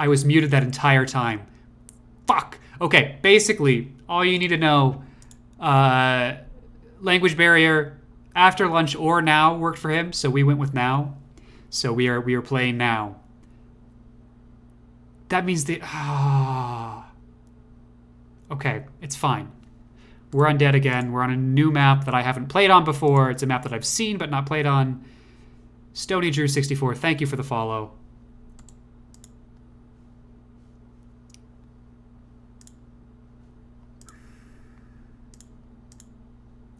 I was muted that entire time. Fuck. Okay, basically, all you need to know, uh, language barrier after lunch or now worked for him, so we went with now. So we are playing now. That means the okay, it's fine. We're undead again. We're on a new map that I haven't played on before. It's a map that I've seen but not played on. Stony Drew 64, thank you for the follow.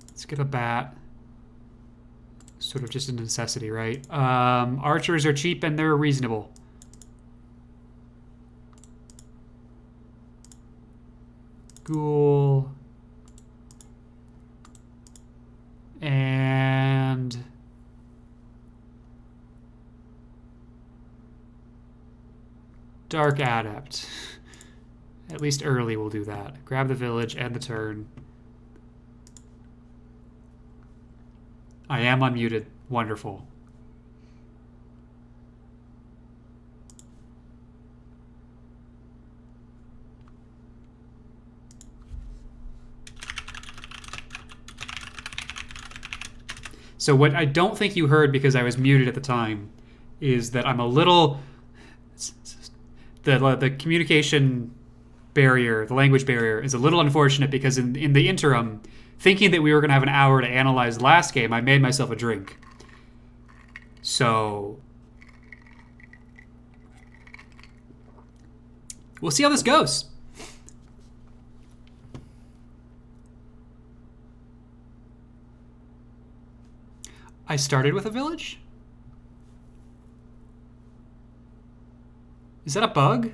Let's get a bat. Sort of just a necessity, right? Archers are cheap and they're reasonable. Ghoul. And Dark Adept. At least early we'll do that. Grab the village, end the turn. I am unmuted. Wonderful. So what I don't think you heard because I was muted at the time is that I'm a little... The communication barrier, the language barrier, is a little unfortunate because in the interim, thinking that we were going to have an hour to analyze the last game, I made myself a drink. So... we'll see how this goes. I started with a village? Is that a bug?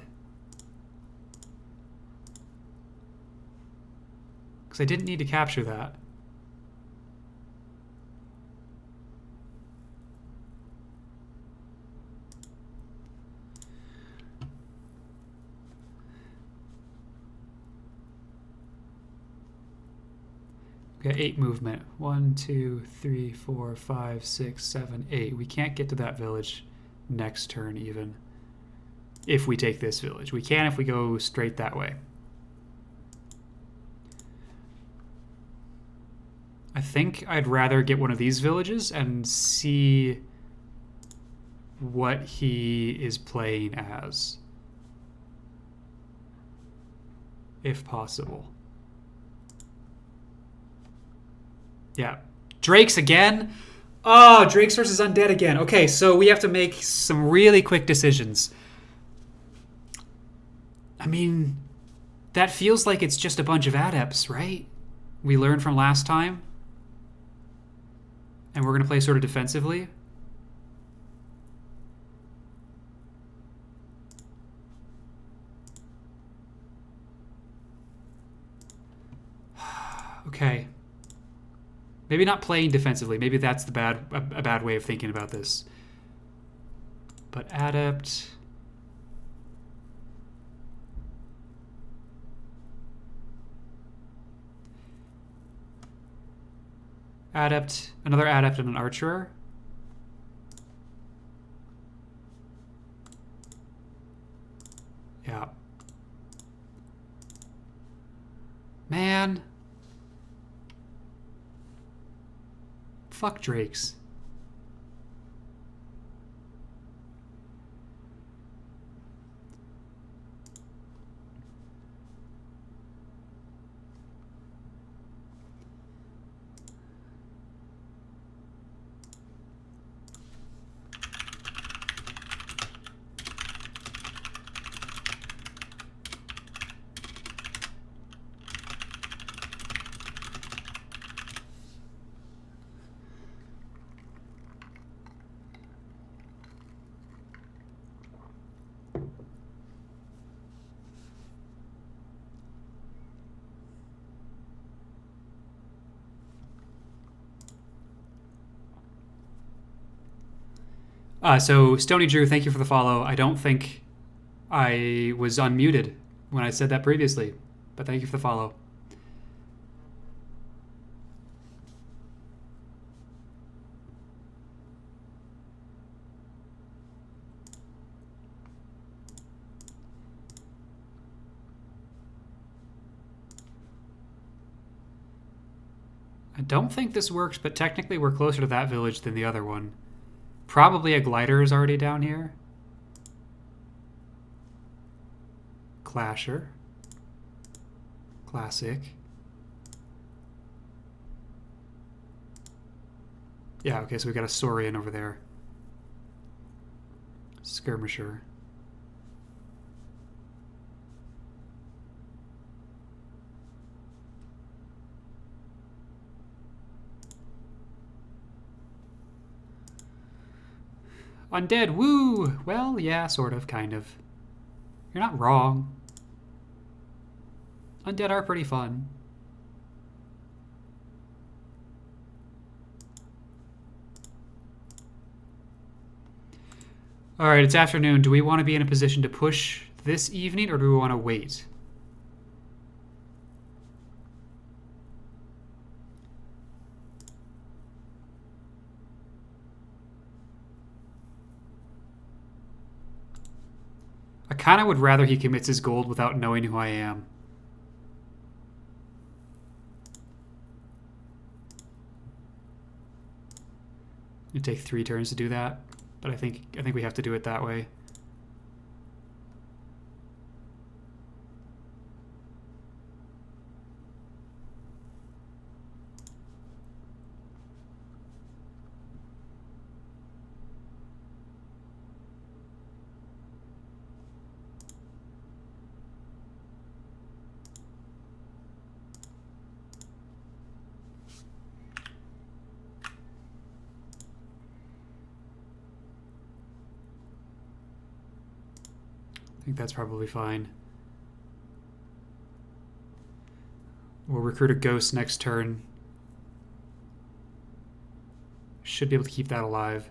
Because I didn't need to capture that. We got 8 movement. 1, 2, 3, 4, 5, 6, 7, 8. We can't get to that village next turn even. If we take this village. We can if we go straight that way. I think I'd rather get one of these villages and see what he is playing as. If possible. Yeah. Drakes again? Oh, Drakes versus Undead again. Okay, so we have to make some really quick decisions. I mean, that feels like it's just a bunch of adepts, right? We learned from last time. And we're going to play sort of defensively. Okay. Maybe not playing defensively. Maybe that's a bad way of thinking about this. But adept... Adept, another adept and an archer. Yeah. Man. Fuck Drakes. So Stony Drew, thank you for the follow. I don't think I was unmuted when I said that previously, but thank you for the follow. I don't think this works, but technically we're closer to that village than the other one. Probably a glider is already down here. Clasher. Classic. Yeah, okay, so we got a Saurian over there. Skirmisher. Undead, woo! Well, yeah, sort of, kind of. You're not wrong. Undead are pretty fun. Alright, it's afternoon. Do we want to be in a position to push this evening, or do we want to wait? I kind of would rather he commits his gold without knowing who I am. It'd take 3 turns to do that, but I think we have to do it that way. I think that's probably fine. We'll recruit a ghost next turn. Should be able to keep that alive.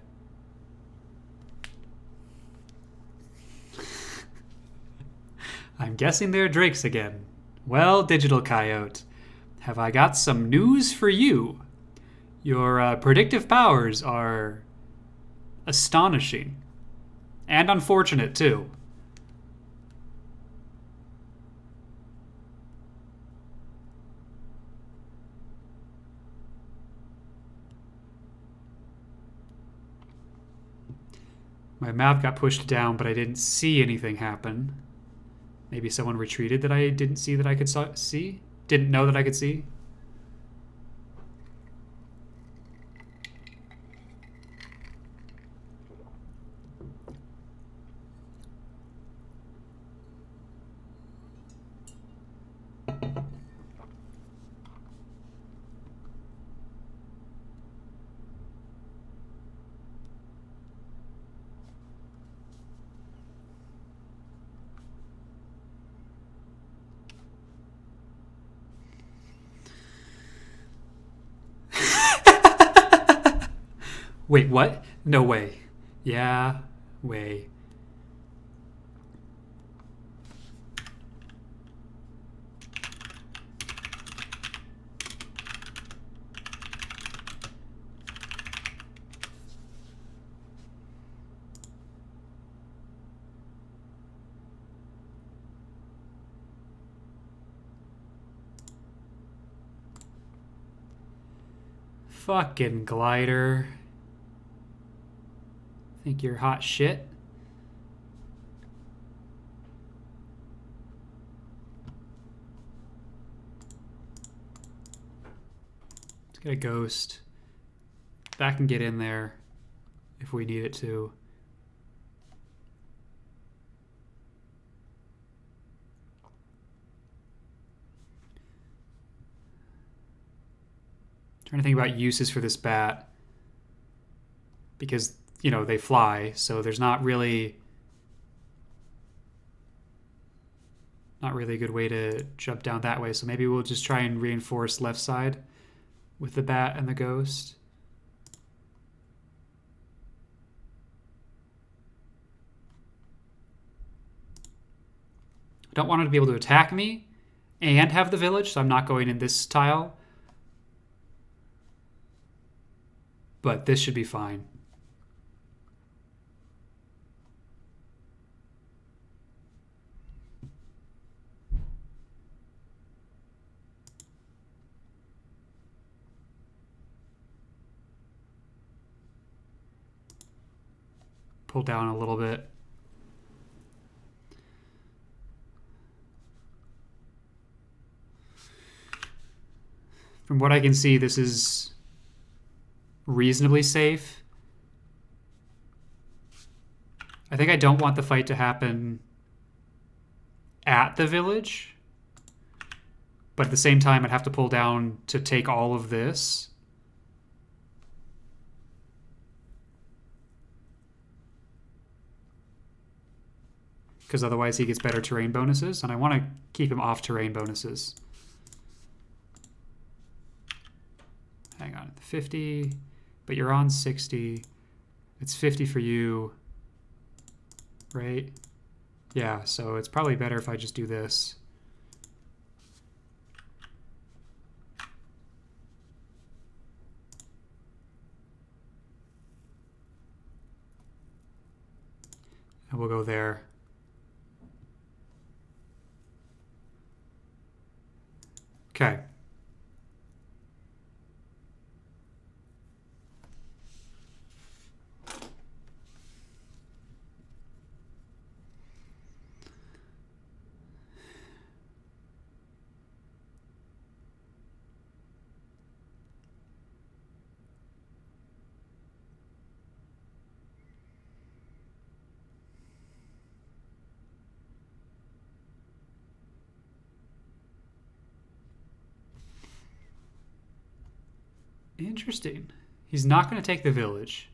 I'm guessing they're drakes again. Well, Digital Coyote, have I got some news for you. Your predictive powers are astonishing. And unfortunate, too. My map got pushed down, but I didn't see anything happen. Maybe someone retreated that I didn't see that I could see? Didn't know that I could see? Wait, what? No way. Yeah, way. Fucking glider. Think you're hot shit? Let's get a ghost. That can get in there if we need it to. Trying to think about uses for this bat. Because, you know, they fly, so there's not really a good way to jump down that way. So maybe we'll just try and reinforce left side with the bat and the ghost. I don't want it to be able to attack me and have the village, so I'm not going in this tile. But this should be fine. pull down a little bit. From what I can see, this is reasonably safe. I think I don't want the fight to happen at the village. But at the same time, I'd have to pull down to take all of this. Because otherwise he gets better terrain bonuses, and I want to keep him off terrain bonuses. Hang on, 50, but you're on 60. It's 50 for you, right? Yeah, so it's probably better if I just do this. And we'll go there. Okay. Interesting. He's not going to take the village.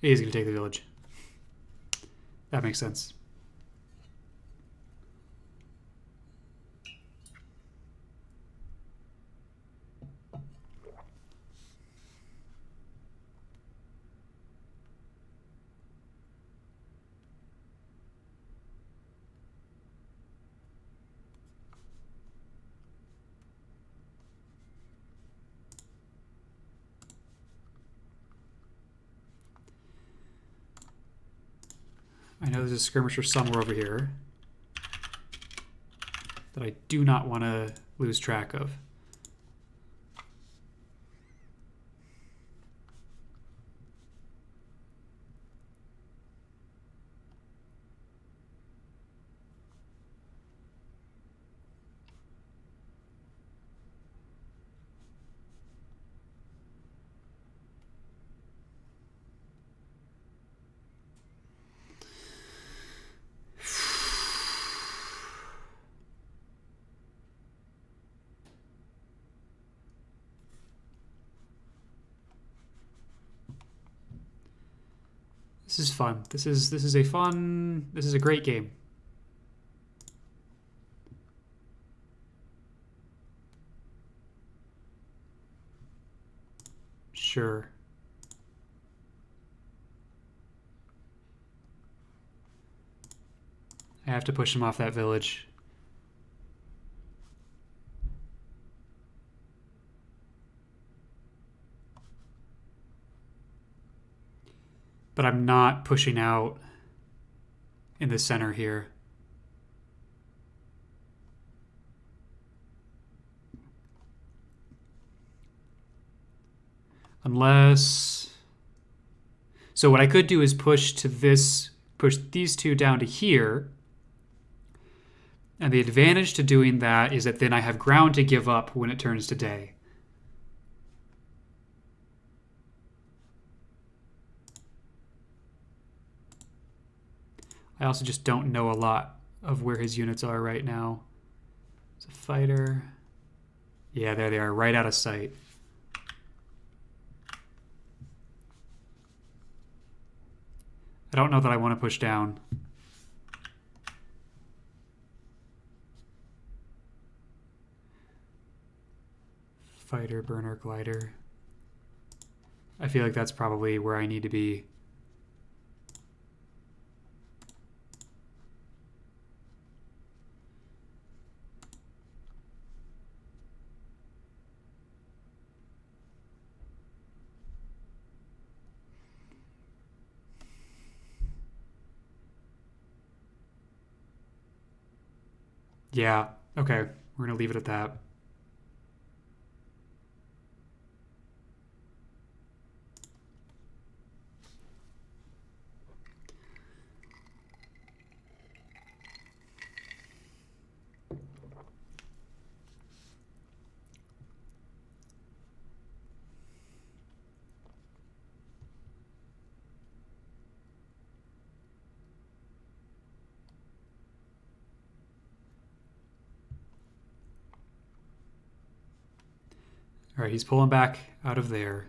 He's going to take the village. That makes sense. I know there's a skirmisher somewhere over here that I do not want to lose track of. This is fun. This is a great game. Sure. I have to push him off that village. But I'm not pushing out in the center here. Unless... So what I could do is push these two down to here. And the advantage to doing that is that then I have ground to give up when it turns to day. I also just don't know a lot of where his units are right now. It's a fighter. Yeah, there they are, right out of sight. I don't know that I want to push down. Fighter, burner, glider. I feel like that's probably where I need to be. Yeah, okay. We're going to leave it at that. All right, he's pulling back out of there.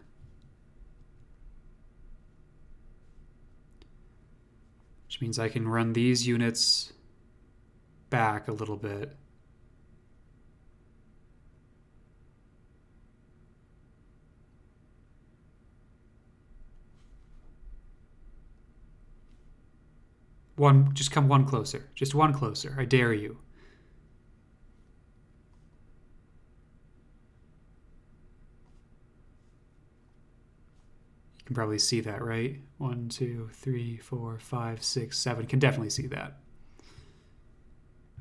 Which means I can run these units back a little bit. Just come one closer. Just one closer. I dare you. You can probably see that, right? 1, 2, 3, 4, 5, 6, 7. Can definitely see that.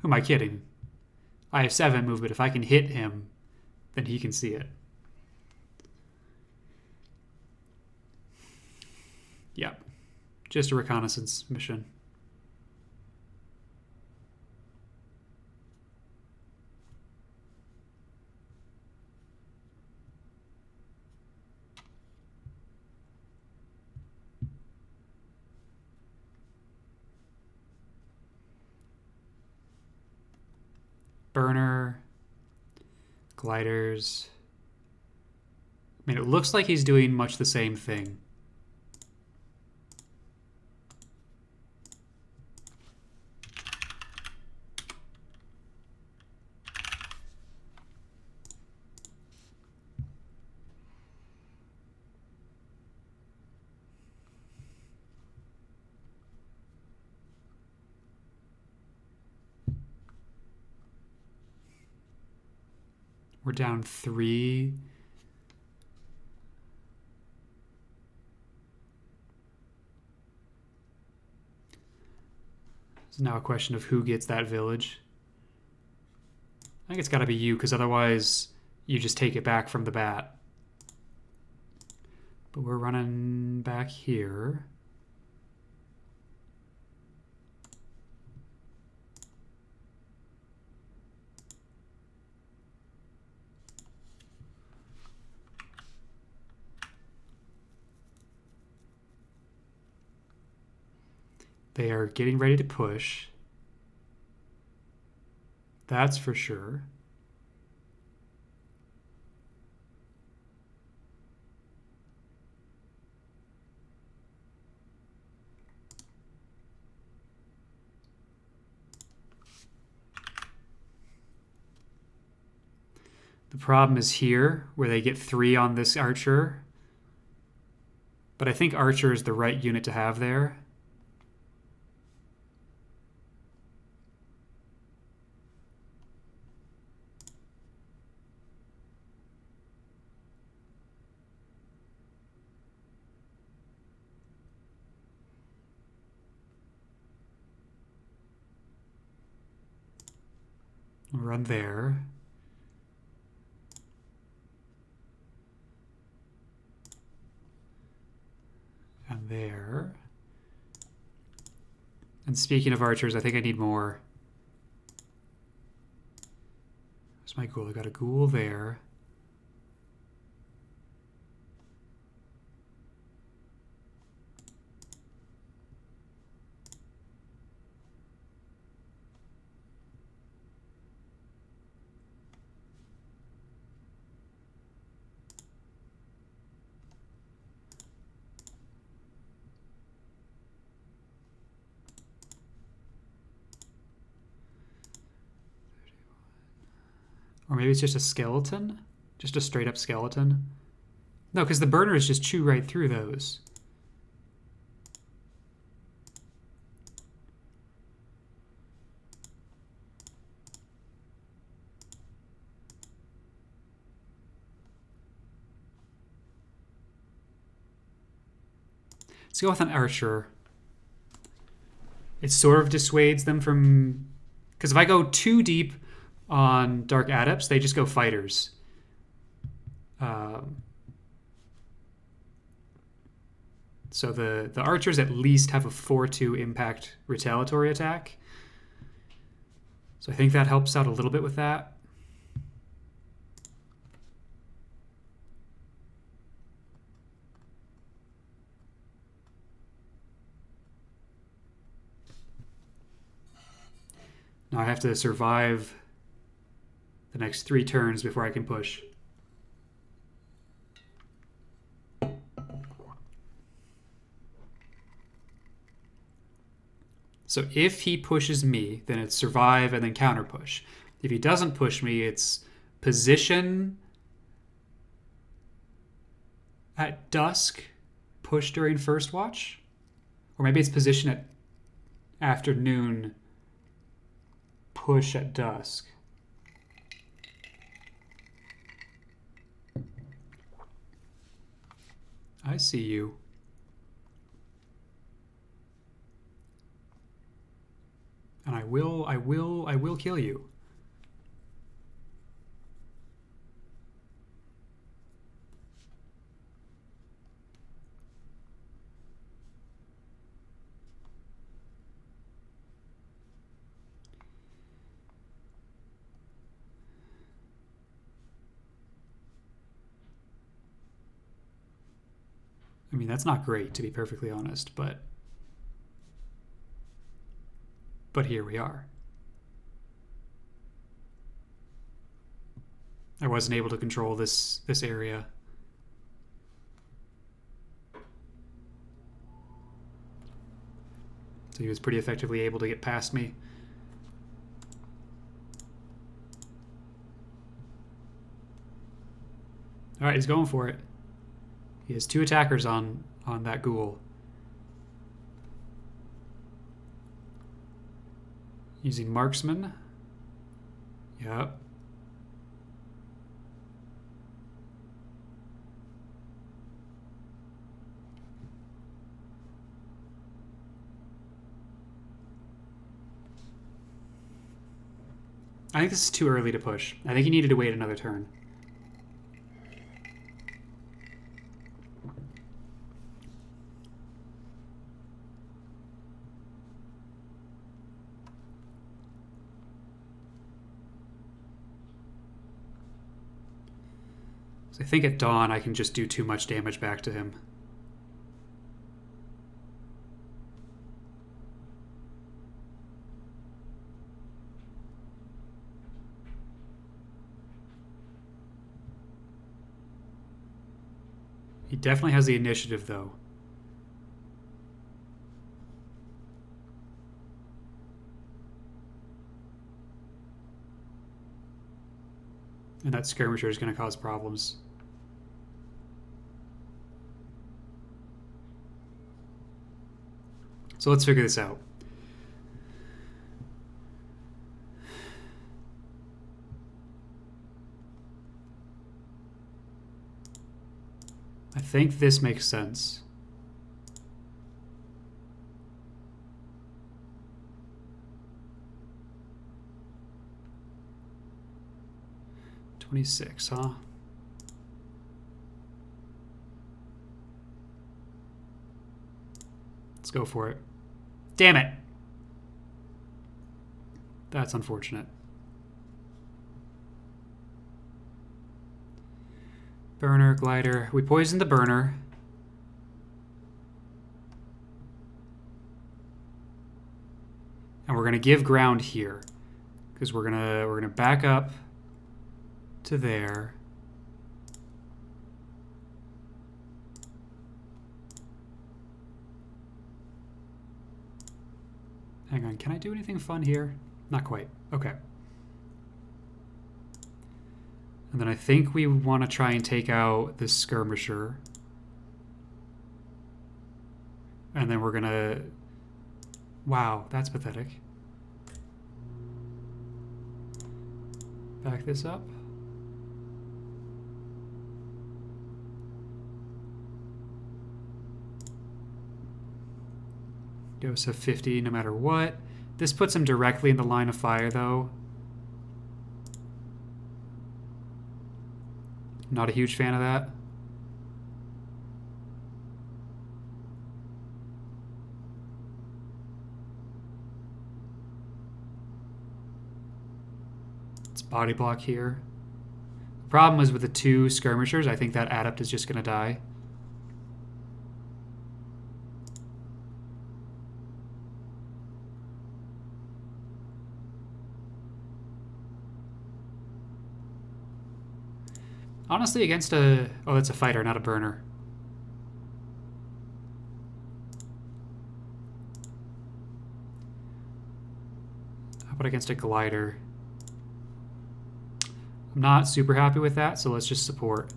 Who am I kidding? I have 7 movement. If I can hit him, then he can see it. Yep. Just a reconnaissance mission. Burner, gliders. I mean, it looks like he's doing much the same thing. We're down 3. It's now a question of who gets that village. I think it's got to be you, because otherwise you just take it back from the bat. But we're running back here. They are getting ready to push. That's for sure. The problem is here, where they get 3 on this archer. But I think archer is the right unit to have there. We'll run there. And there. And speaking of archers, I think I need more. Where's my ghoul? I got a ghoul there. Or maybe it's just a skeleton? Just a straight up skeleton? No, because the burners just chew right through those. Let's go with an archer. It sort of dissuades them from... Because if I go too deep on Dark Adepts, they just go fighters. So the archers at least have a 4-2 impact retaliatory attack. So I think that helps out a little bit with that. Now I have to survive the next 3 turns before I can push. So if he pushes me, then it's survive and then counter push. If he doesn't push me, it's position at dusk, push during first watch. Or maybe it's position at afternoon, push at dusk. I see you. And I will kill you. I mean, that's not great, to be perfectly honest, but here we are. I wasn't able to control this area. So he was pretty effectively able to get past me. All right, he's going for it. He has 2 attackers on that ghoul. Using marksman. Yep. I think this is too early to push. I think he needed to wait another turn. I think at dawn I can just do too much damage back to him. He definitely has the initiative, though. And that skirmisher is going to cause problems. So let's figure this out. I think this makes sense. $26, huh? Let's go for it. Damn it! That's unfortunate. Burner, glider. We poisoned the burner. And we're gonna give ground here. Because we're gonna back up to there. Hang on, can I do anything fun here? Not quite. Okay. And then I think we want to try and take out this skirmisher. And then we're gonna... Wow, that's pathetic. Back this up. Dose of 50 no matter what. This puts him directly in the line of fire, though. Not a huge fan of that. It's body block here. The problem is with the 2 skirmishers, I think that adept is just going to die. Honestly, against a... Oh, that's a fighter, not a burner. about against a glider? I'm not super happy with that, so let's just support.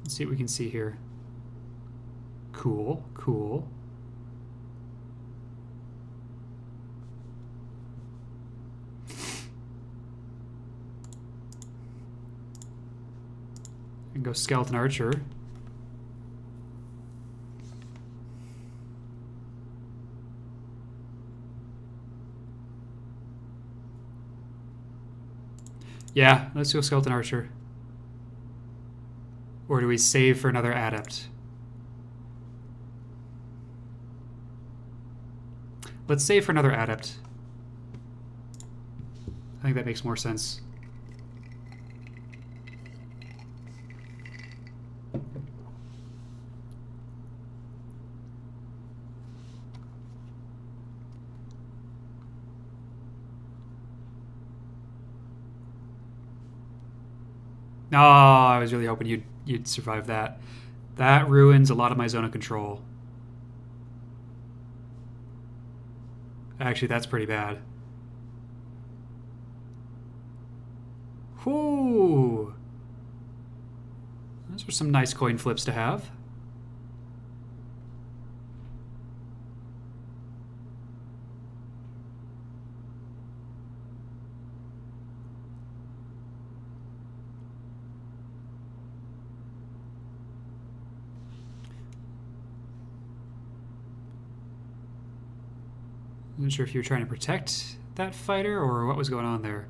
Let's see what we can see here. Cool, cool. And go skeleton archer. Yeah, let's go skeleton archer. Or do we save for another adept? Let's save for another adept. I think that makes more sense. Oh, I was really hoping you'd survive that. That ruins a lot of my zone of control. Actually, that's pretty bad. Whoo! Those are some nice coin flips to have. I'm not sure if you were trying to protect that fighter or what was going on there.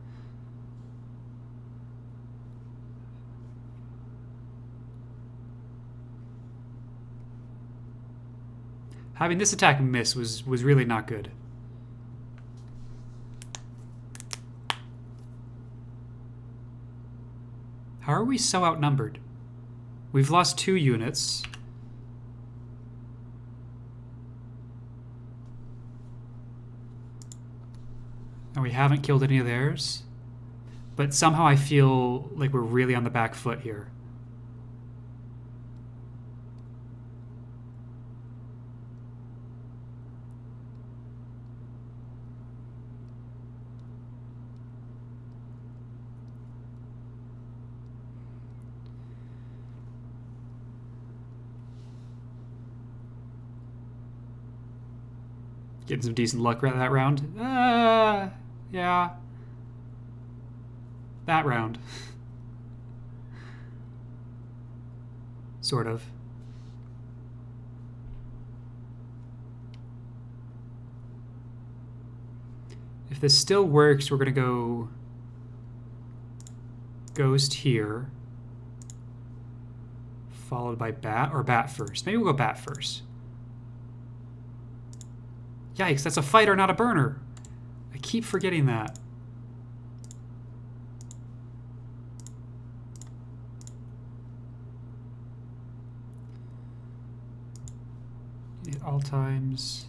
Having this attack miss was really not good. How are we so outnumbered? We've lost 2 units. And we haven't killed any of theirs. But somehow I feel like we're really on the back foot here. Getting some decent luck that round. Yeah. That round. Sort of. If this still works, we're gonna go Ghost here, followed by Bat, or Bat first. Maybe we'll go Bat first. Yikes, that's a fighter, not a burner. I keep forgetting that. At all times.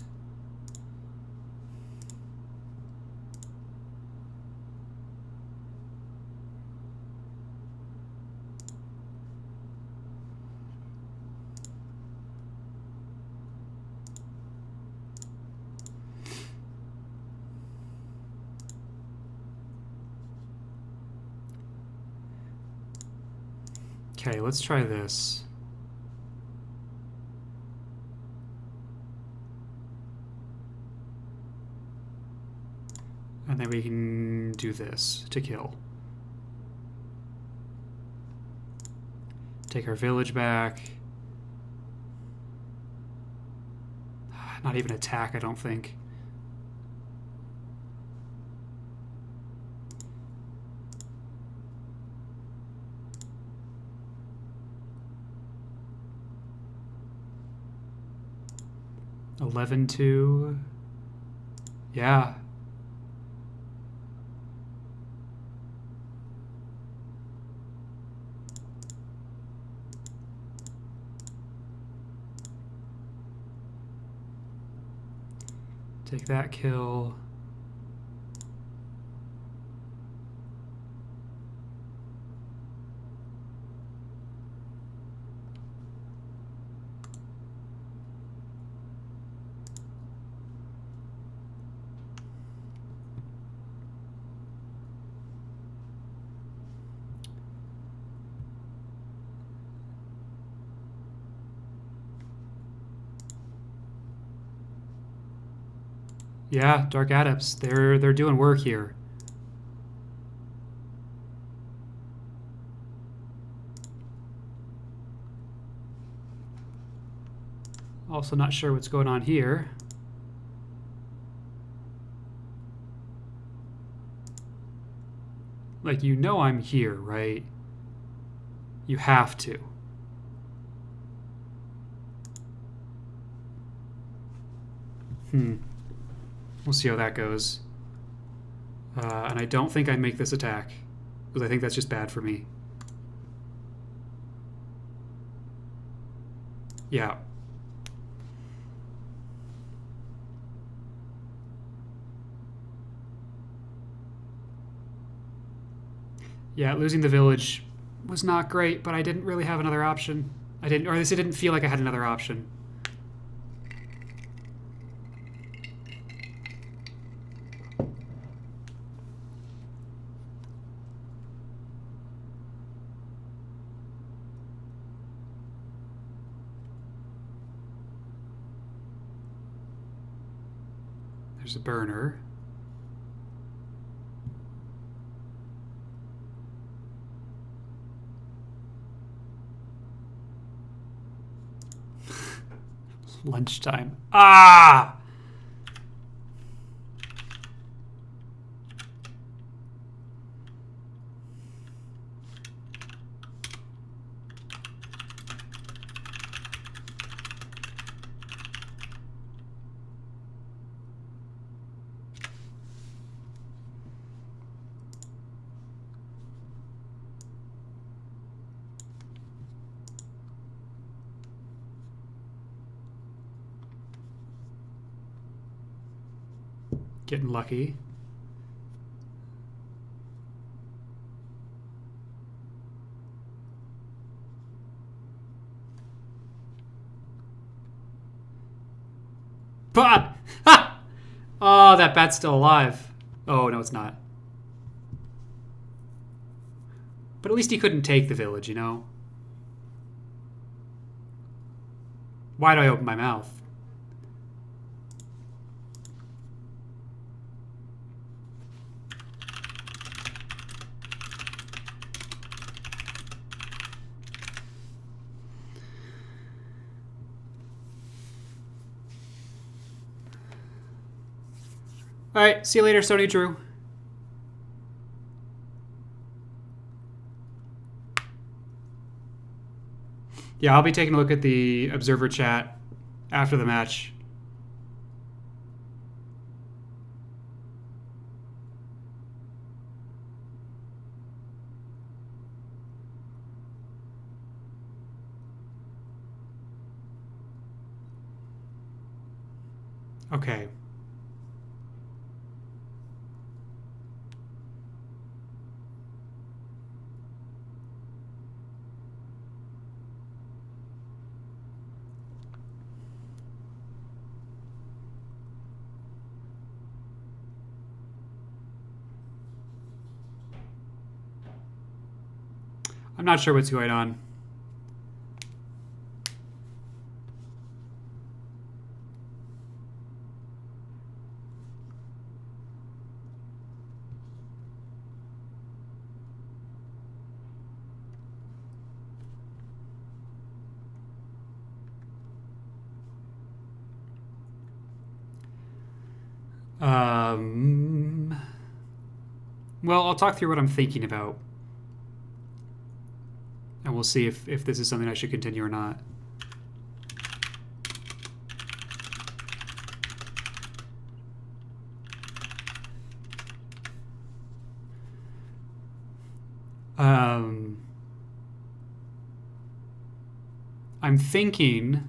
Okay, let's try this. And then we can do this to kill. Take our village back. Not even attack, I don't think. $11-2. Yeah. Take that kill. Yeah, Dark Adepts. They're doing work here. Also not sure what's going on here. Like, you know I'm here, right? You have to. We'll see how that goes. And I don't think I make this attack, because I think that's just bad for me. Yeah. Yeah, losing the village was not great, but I didn't really have another option. I didn't, or at least it didn't feel like I had another option. There's a burner. Lunchtime. Ah! Getting lucky. But ha! Oh, that bat's still alive. Oh no, it's not. But at least he couldn't take the village, you know? Why do I open my mouth? Alright, see you later, Sony Drew. Yeah, I'll be taking a look at the observer chat after the match. Okay. I'm not sure what's going on. Well, I'll talk through what I'm thinking about. And we'll see if this is something I should continue or not. I'm thinking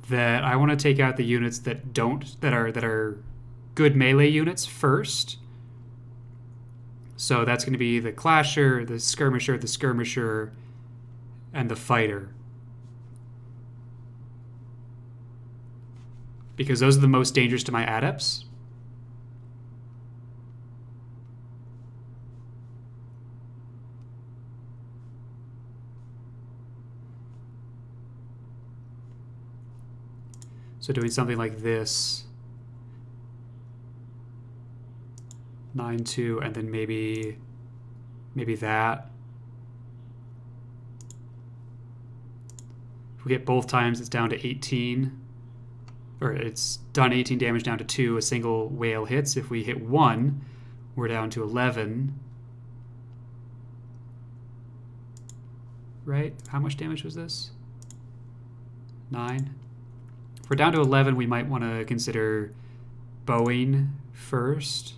that I want to take out the units that are good melee units first. So that's going to be the Clasher, the Skirmisher, and the Fighter. Because those are the most dangerous to my Adepts. So doing something like this 9-2, and then maybe that. If we hit both times, it's down to 18. Or it's done 18 damage down to 2. A single whale hits. If we hit 1, we're down to 11. Right? How much damage was this? 9. If we're down to 11, we might want to consider bowing first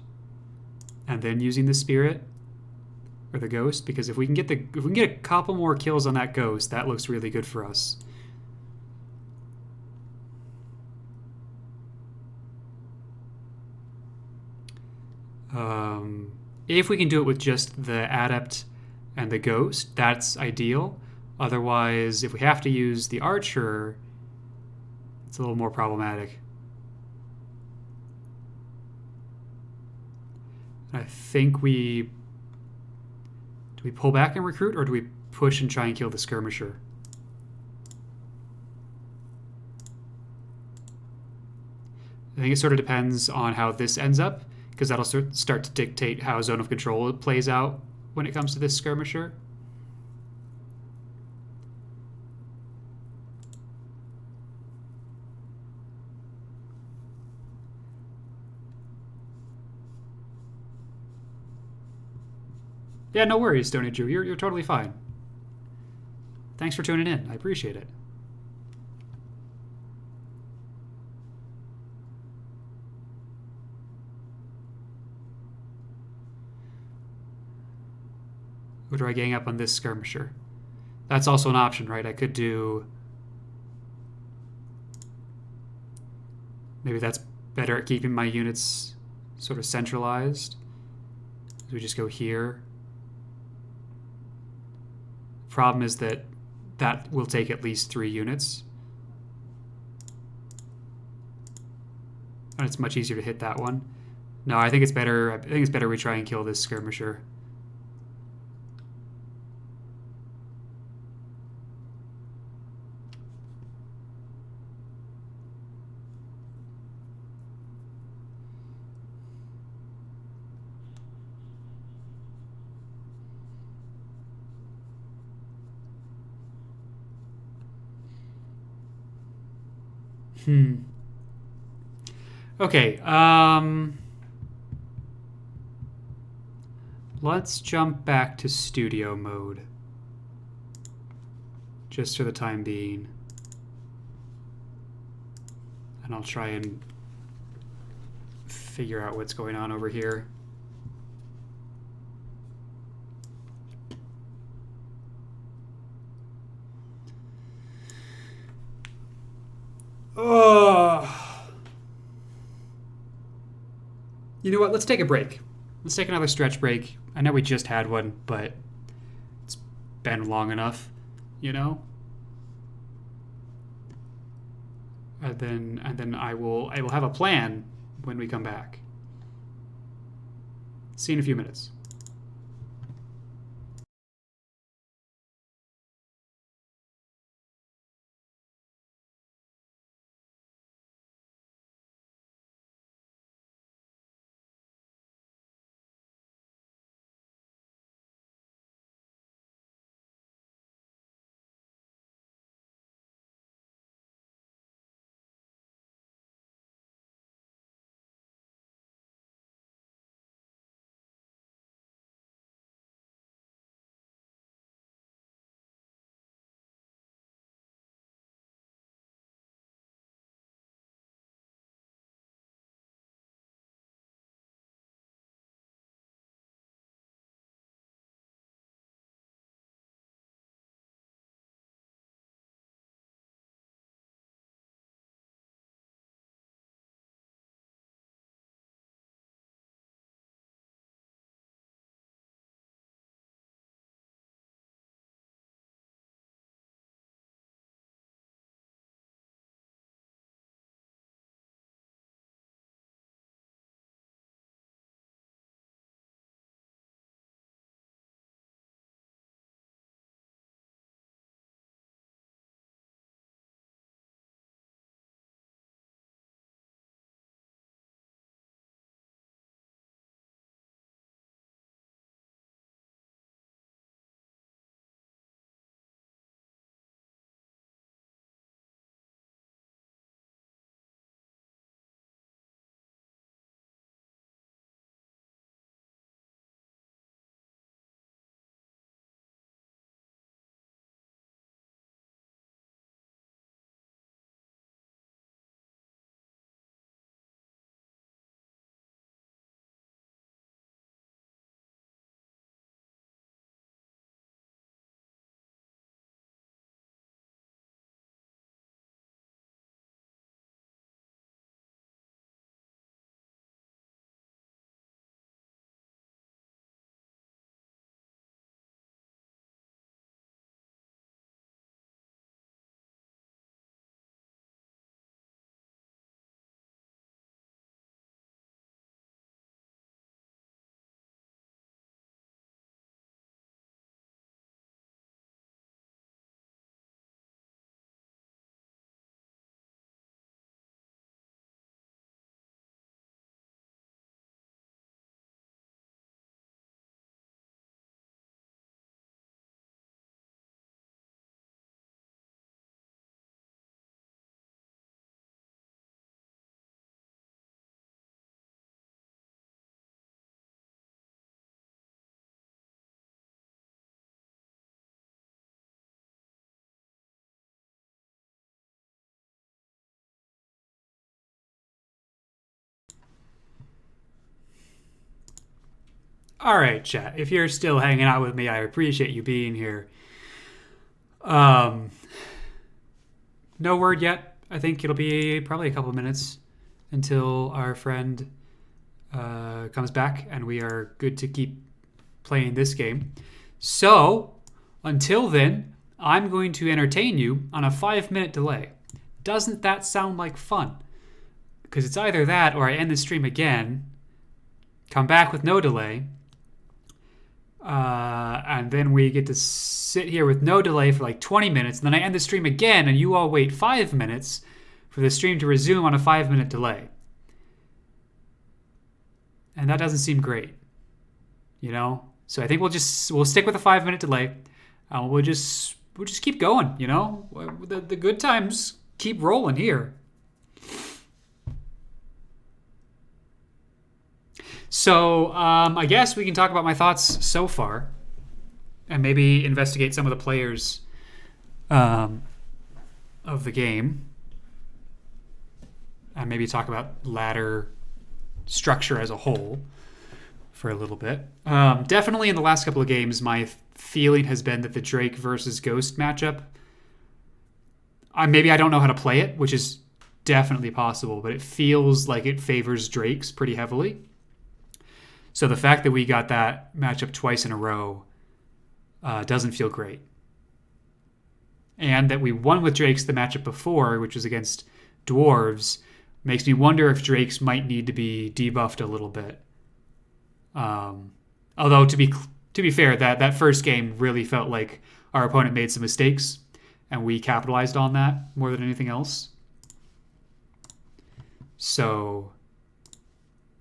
and then using the spirit or the ghost, because if we can get a couple more kills on that ghost, that looks really good for us. If we can do it with just the adept and the ghost, that's ideal. Otherwise, if we have to use the archer, it's a little more problematic. I think do we pull back and recruit, or do we push and try and kill the skirmisher? I think it sort of depends on how this ends up, because that'll start to dictate how zone of control plays out when it comes to this skirmisher. Yeah, no worries, Stony Drew. You're totally fine. Thanks for tuning in. I appreciate it. Or do I gang up on this skirmisher? That's also an option, right? I could do... Maybe that's better at keeping my units sort of centralized. We just go here. Problem is that will take at least 3 units. And it's much easier to hit that one. No, I think it's better we try and kill this skirmisher. Okay, let's jump back to studio mode. Just for the time being. And I'll try and figure out what's going on over here. You know what? Let's take a break. Let's take another stretch break. I know we just had one, but it's been long enough, you know? And then I will have a plan when we come back. See you in a few minutes. All right, chat. If you're still hanging out with me, I appreciate you being here. No word yet. I think it'll be probably a couple of minutes until our friend comes back and we are good to keep playing this game. So, until then, I'm going to entertain you on a 5-minute delay. Doesn't that sound like fun? Because it's either that or I end the stream again, come back with no delay, and then we get to sit here with no delay for like 20 minutes, and then I end the stream again, and you all wait 5 minutes for the stream to resume on a 5-minute delay. And that doesn't seem great, you know? So I think we'll stick with a 5-minute delay, and we'll just keep going, you know? The good times keep rolling here. So I guess we can talk about my thoughts so far and maybe investigate some of the players of the game and maybe talk about ladder structure as a whole for a little bit. Definitely in the last couple of games, my feeling has been that the Drake versus Ghost matchup, maybe I don't know how to play it, which is definitely possible, but it feels like it favors Drakes pretty heavily. So the fact that we got that matchup twice in a row doesn't feel great. And that we won with Drakes the matchup before, which was against Dwarves, makes me wonder if Drakes might need to be debuffed a little bit. Although to be fair, that first game really felt like our opponent made some mistakes, and we capitalized on that more than anything else. So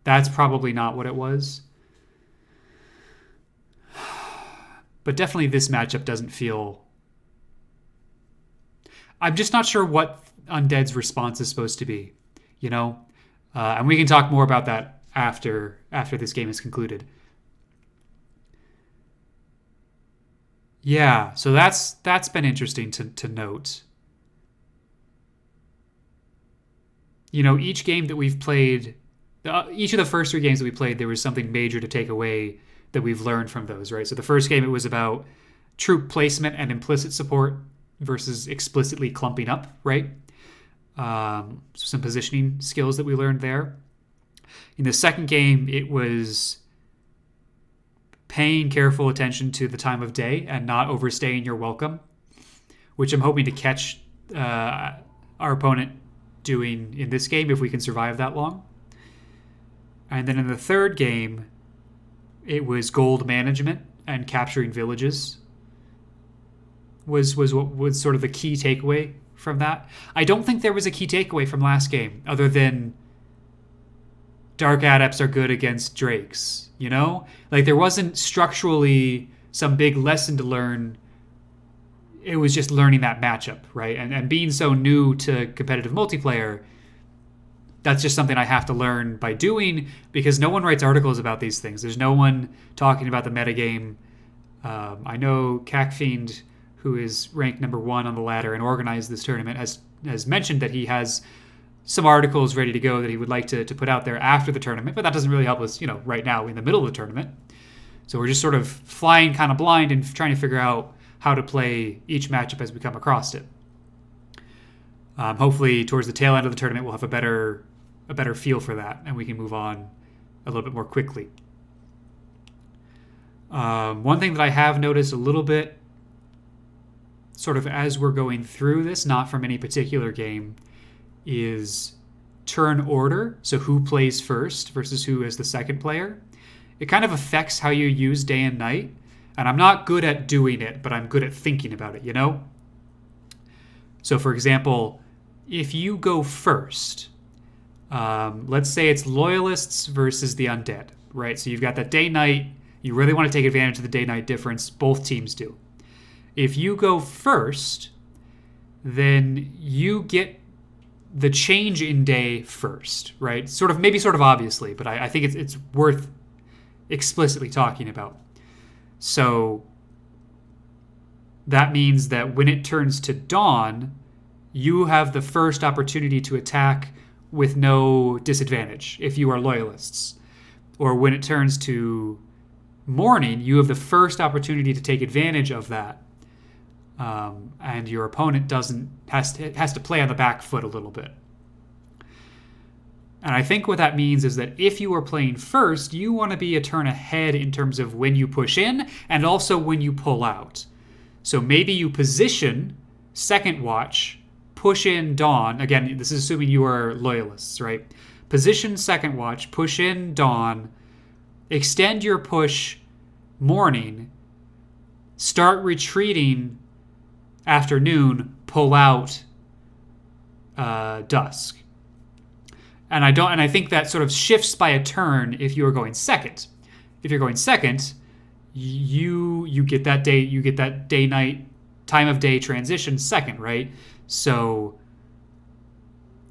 that's probably not what it was. But definitely this matchup doesn't feel... I'm just not sure what Undead's response is supposed to be, you know? And we can talk more about that after this game is concluded. Yeah, so that's been interesting to note. You know, each game that we've played, each of the first 3 games that we played, there was something major to take away that we've learned from those, right? So the first game, it was about troop placement and implicit support versus explicitly clumping up, right? Some positioning skills that we learned there. In the second game, it was paying careful attention to the time of day and not overstaying your welcome, which I'm hoping to catch our opponent doing in this game if we can survive that long. And then in the third game, it was gold management and capturing villages was what was sort of the key takeaway from that. I don't think there was a key takeaway from last game other than Dark Adepts are good against Drakes, you know? Like there wasn't structurally some big lesson to learn. It was just learning that matchup, right? And being so new to competitive multiplayer, that's just something I have to learn by doing because no one writes articles about these things. There's no one talking about the metagame. I know CacFiend, who is ranked number 1 on the ladder and organized this tournament, has mentioned that he has some articles ready to go that he would like to put out there after the tournament, but that doesn't really help us, you know, right now in the middle of the tournament. So we're just sort of flying kind of blind and trying to figure out how to play each matchup as we come across it. Hopefully towards the tail end of the tournament, we'll have a better feel for that, and we can move on a little bit more quickly. One thing that I have noticed a little bit, sort of as we're going through this, not from any particular game, is turn order. So who plays first versus who is the second player. It kind of affects how you use day and night, and I'm not good at doing it, but I'm good at thinking about it, you know? So for example, if you go first... let's say it's loyalists versus the undead, right? So you've got that day-night. You really want to take advantage of the day-night difference. Both teams do. If you go first, then you get the change in day first, right? Sort of obviously, but I think it's worth explicitly talking about. So that means that when it turns to dawn, you have the first opportunity to attack with no disadvantage if you are loyalists. Or when it turns to morning, you have the first opportunity to take advantage of that. And your opponent has to play on the back foot a little bit. And I think what that means is that if you are playing first, you want to be a turn ahead in terms of when you push in and also when you pull out. So maybe you position second watch, push in dawn. Again, this is assuming you are loyalists, right? Position second watch, push in dawn, extend your push morning, start retreating afternoon, pull out dusk. And I think that sort of shifts by a turn if you are going second. If you're going second, you get that day night time of day transition second, right? So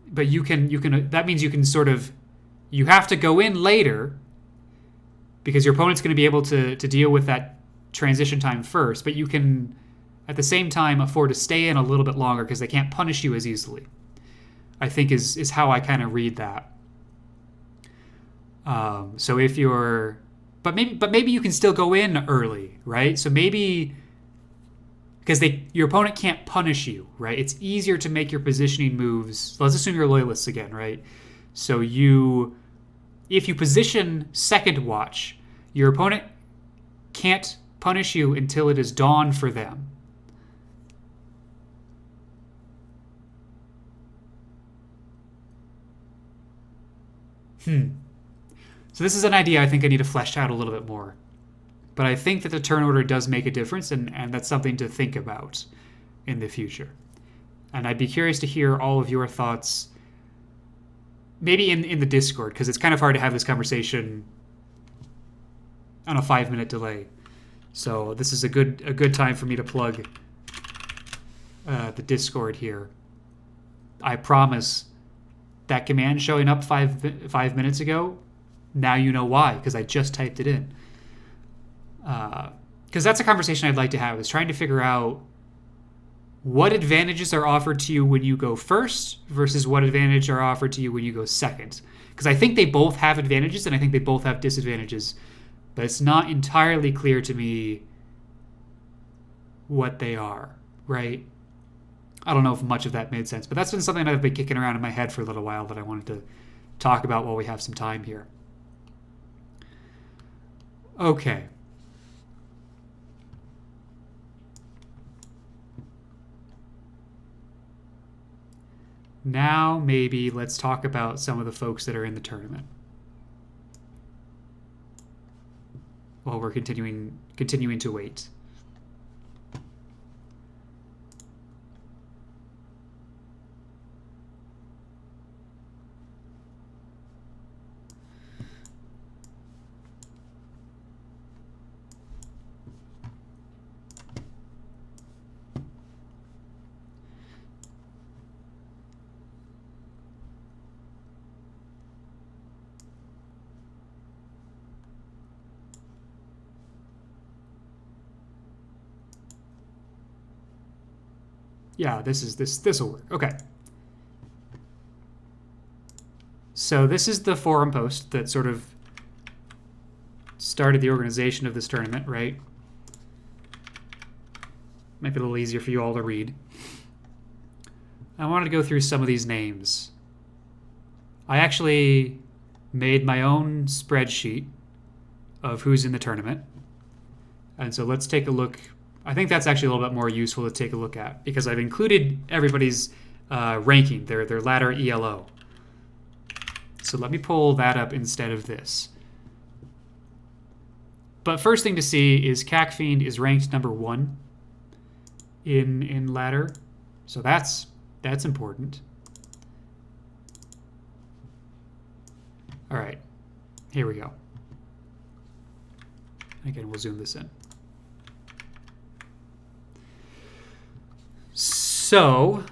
but you can that means you can sort of you have to go in later because your opponent's going to be able to deal with that transition time first, but you can at the same time afford to stay in a little bit longer because they can't punish you as easily. I think is how I kind of read that. So if you're, but maybe you can still go in early, right? So maybe because your opponent can't punish you, right? It's easier to make your positioning moves. Let's assume you're loyalists again, right? So if you position second watch, your opponent can't punish you until it is dawn for them. So this is an idea I think I need to flesh out a little bit more. But I think that the turn order does make a difference, and that's something to think about in the future. And I'd be curious to hear all of your thoughts, maybe in the Discord, because it's kind of hard to have this conversation on a 5-minute delay. So this is a good time for me to plug the Discord here. I promise that command showing up 5 minutes ago, now you know why, because I just typed it in. Because that's a conversation I'd like to have, is trying to figure out what advantages are offered to you when you go first versus what advantage are offered to you when you go second. Because I think they both have advantages and I think they both have disadvantages, but it's not entirely clear to me what they are, right? I don't know if much of that made sense, but that's been something I've been kicking around in my head for a little while that I wanted to talk about while we have some time here. Okay. Now maybe let's talk about some of the folks that are in the tournament while we're continuing to wait. Yeah, this will work. Okay. So this is the forum post that sort of started the organization of this tournament, right? Might be a little easier for you all to read. I wanted to go through some of these names. I actually made my own spreadsheet of who's in the tournament. And so let's take a look. I think that's actually a little bit more useful to take a look at because I've included everybody's ranking, their ladder ELO. So let me pull that up instead of this. But first thing to see is CACFiend is ranked number 1 in ladder. So that's important. All right, here we go. Again, we'll zoom this in. So,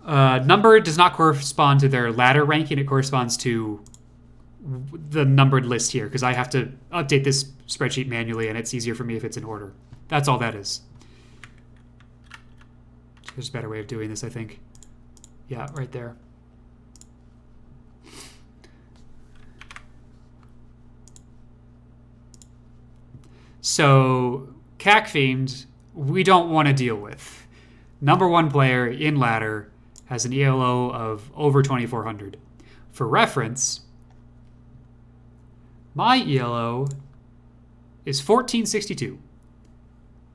number does not correspond to their ladder ranking. It corresponds to the numbered list here because I have to update this spreadsheet manually and it's easier for me if it's in order. That's all that is. There's a better way of doing this, I think. Yeah, right there. So, CAC Fiend, we don't want to deal with. Number one player in ladder has an ELO of over 2,400. For reference, my ELO is 1462.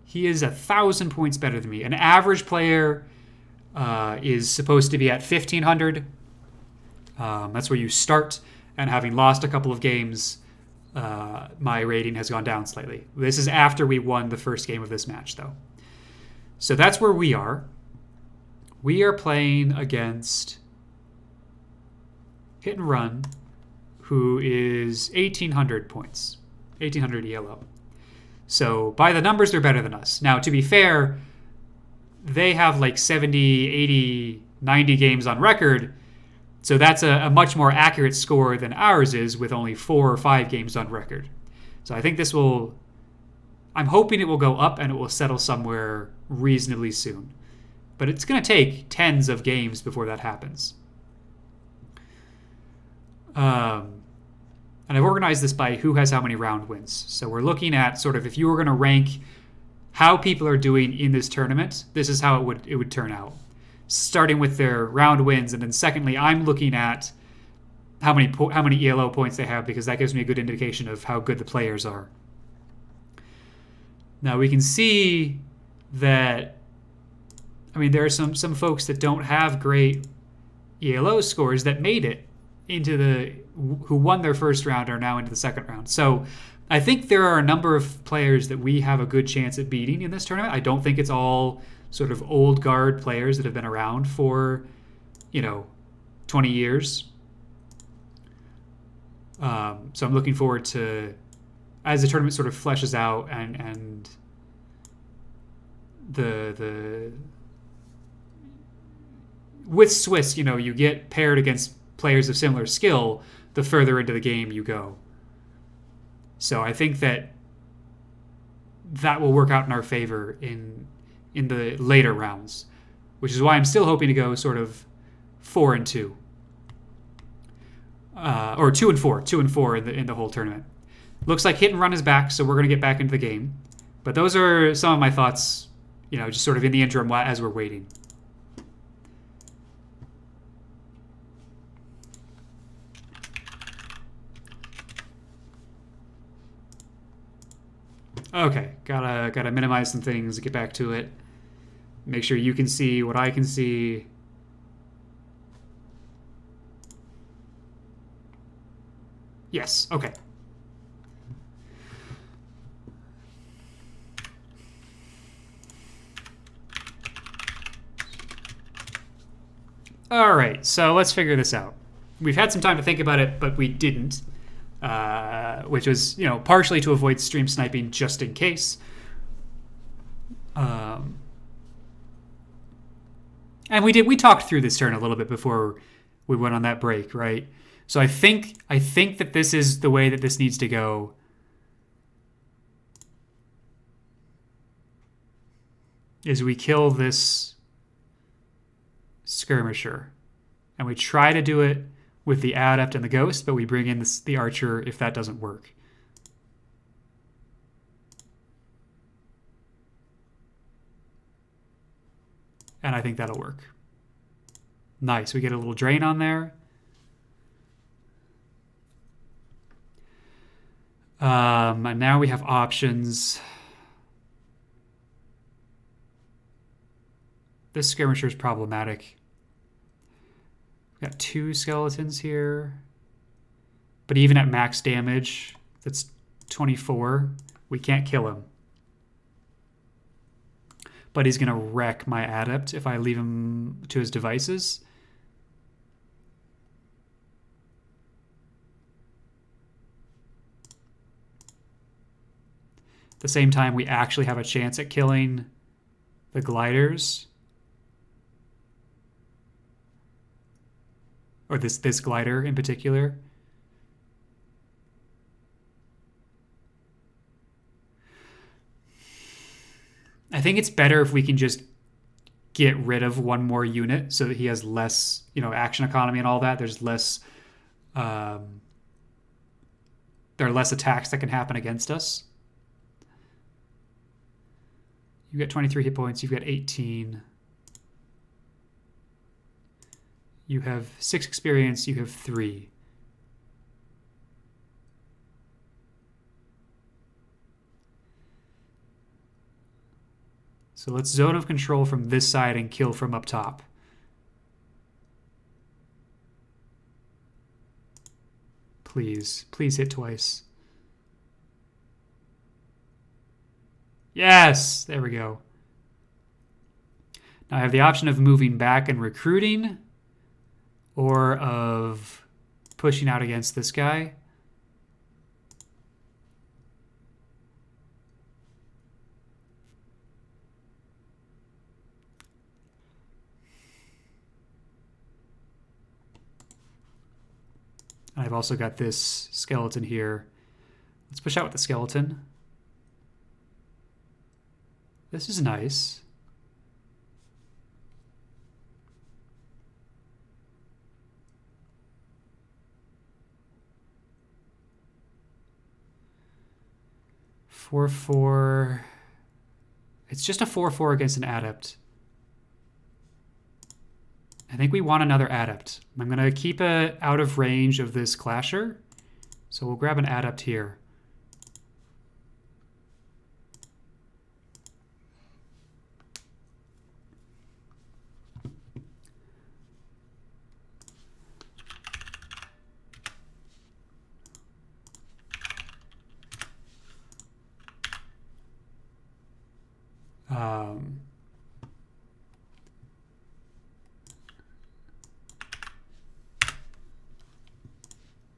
He is 1,000 points better than me. An average player is supposed to be at 1,500. That's where you start. And having lost a couple of games, my rating has gone down slightly. This is after we won the first game of this match, though. So that's where we are. We are playing against Hit and Run, who is 1,800 points, 1,800 ELO. So by the numbers, they're better than us. Now, to be fair, they have like 70, 80, 90 games on record. So that's a much more accurate score than ours is with only 4 or 5 games on record. So I think this will... I'm hoping it will go up and it will settle somewhere reasonably soon. But it's going to take tens of games before that happens. And I've organized this by who has how many round wins. So we're looking at sort of if you were going to rank how people are doing in this tournament, this is how it would turn out. Starting with their round wins, and then secondly, I'm looking at how many ELO points they have, because that gives me a good indication of how good the players are. Now we can see that, I mean, there are some folks that don't have great ELO scores that made it into who won their first round are now into the second round. So I think there are a number of players that we have a good chance at beating in this tournament. I don't think it's all sort of old guard players that have been around for, 20 years. So I'm looking forward to, as the tournament sort of fleshes out and the with Swiss, you get paired against players of similar skill the further into the game you go. So I think that will work out in our favor in the later rounds, which is why I'm still hoping to go sort of 4-2. Or 2-4 in the whole tournament. Looks like Hit and Run is back, so we're going to get back into the game. But those are some of my thoughts, just sort of in the interim as we're waiting. Okay, gotta minimize some things, get back to it. Make sure you can see what I can see. Yes, okay. All right, so let's figure this out. We've had some time to think about it, but we didn't. Which was, partially to avoid stream sniping just in case. And we talked through this turn a little bit before we went on that break, right? So I think that this is the way that this needs to go. Is we kill this skirmisher. And we try to do it with the adept and the ghost, but we bring in the archer if that doesn't work. And I think that'll work. Nice, we get a little drain on there. And now we have options. This skirmisher is problematic. Got 2 skeletons here. But even at max damage, that's 24. We can't kill him. But he's going to wreck my adept if I leave him to his devices. At the same time, we actually have a chance at killing the gliders. Or this glider in particular. I think it's better if we can just get rid of one more unit so that he has less, action economy and all that. There's less, there are less attacks that can happen against us. You've got 23 hit points. You've got 18. You have 6 experience. You have 3. So let's zone of control from this side and kill from up top. Please. Please hit twice. Yes! There we go. Now I have the option of moving back and recruiting, or of pushing out against this guy. I've also got this skeleton here. Let's push out with the skeleton. This is nice. Four, 4. It's just a 4/4 against an adept. I think we want another adept. I'm going to keep it out of range of this clasher. So we'll grab an adept here.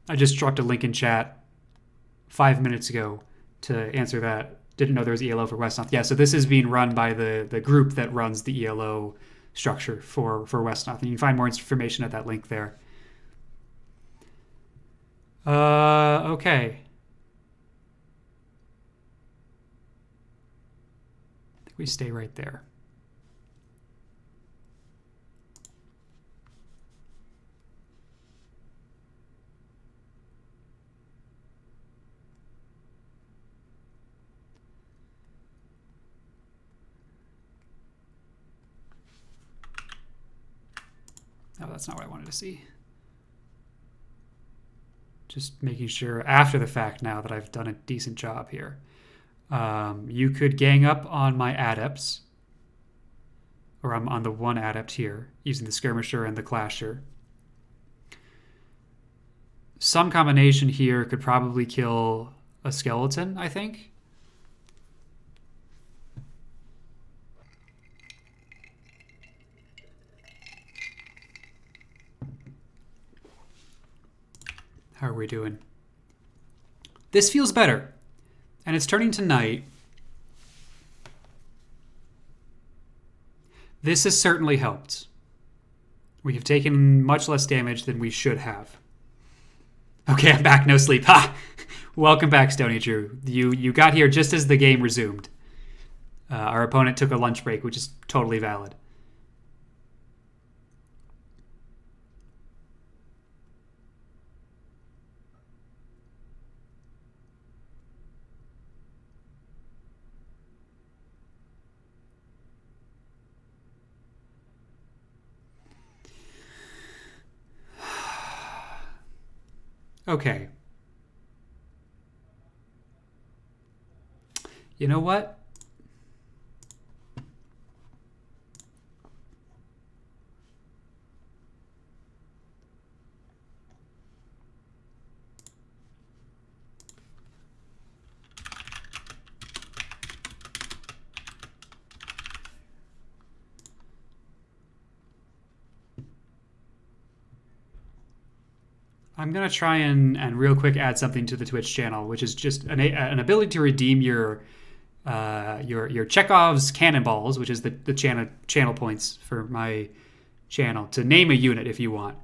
I just dropped a link in chat 5 minutes ago to answer that. Didn't know there was ELO for Wesnoth. Yeah, so this is being run by the group that runs the ELO structure for Wesnoth. And you can find more information at that link there. Okay. I think we stay right there. Oh, that's not what I wanted to see. Just making sure after the fact now that I've done a decent job here. You could gang up on my adepts, or I'm on the one adept here, using the skirmisher and the clasher. Some combination here could probably kill a skeleton, I think. How are we doing? This feels better. And it's turning to night. This has certainly helped. We have taken much less damage than we should have. Okay, I'm back. No sleep. Ha! Welcome back, Stony Drew. You got here just as the game resumed. Our opponent took a lunch break, which is totally valid. Okay. You know what? I'm going to try and real quick add something to the Twitch channel, which is just an ability to redeem your Chekhov's cannonballs, which is the channel points for my channel, to name a unit if you want.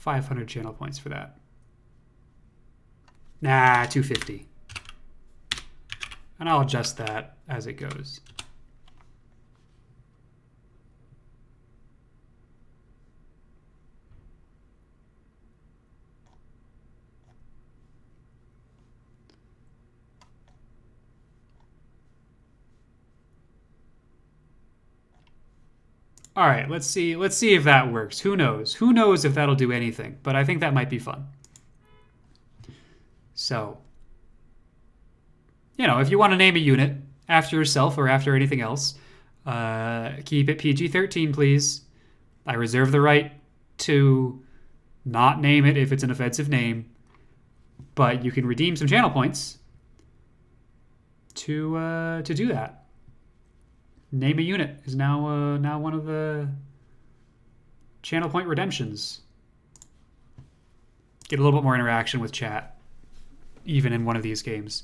500 channel points for that. Nah, 250. And I'll adjust that as it goes. All right, let's see if that works. Who knows? Who knows if that'll do anything, but I think that might be fun. So, you know, if you want to name a unit after yourself or after anything else, keep it PG-13, please. I reserve the right to not name it if it's an offensive name, but you can redeem some channel points to do that. Name a unit is now one of the channel point redemptions. Get a little bit more interaction with chat, even in one of these games.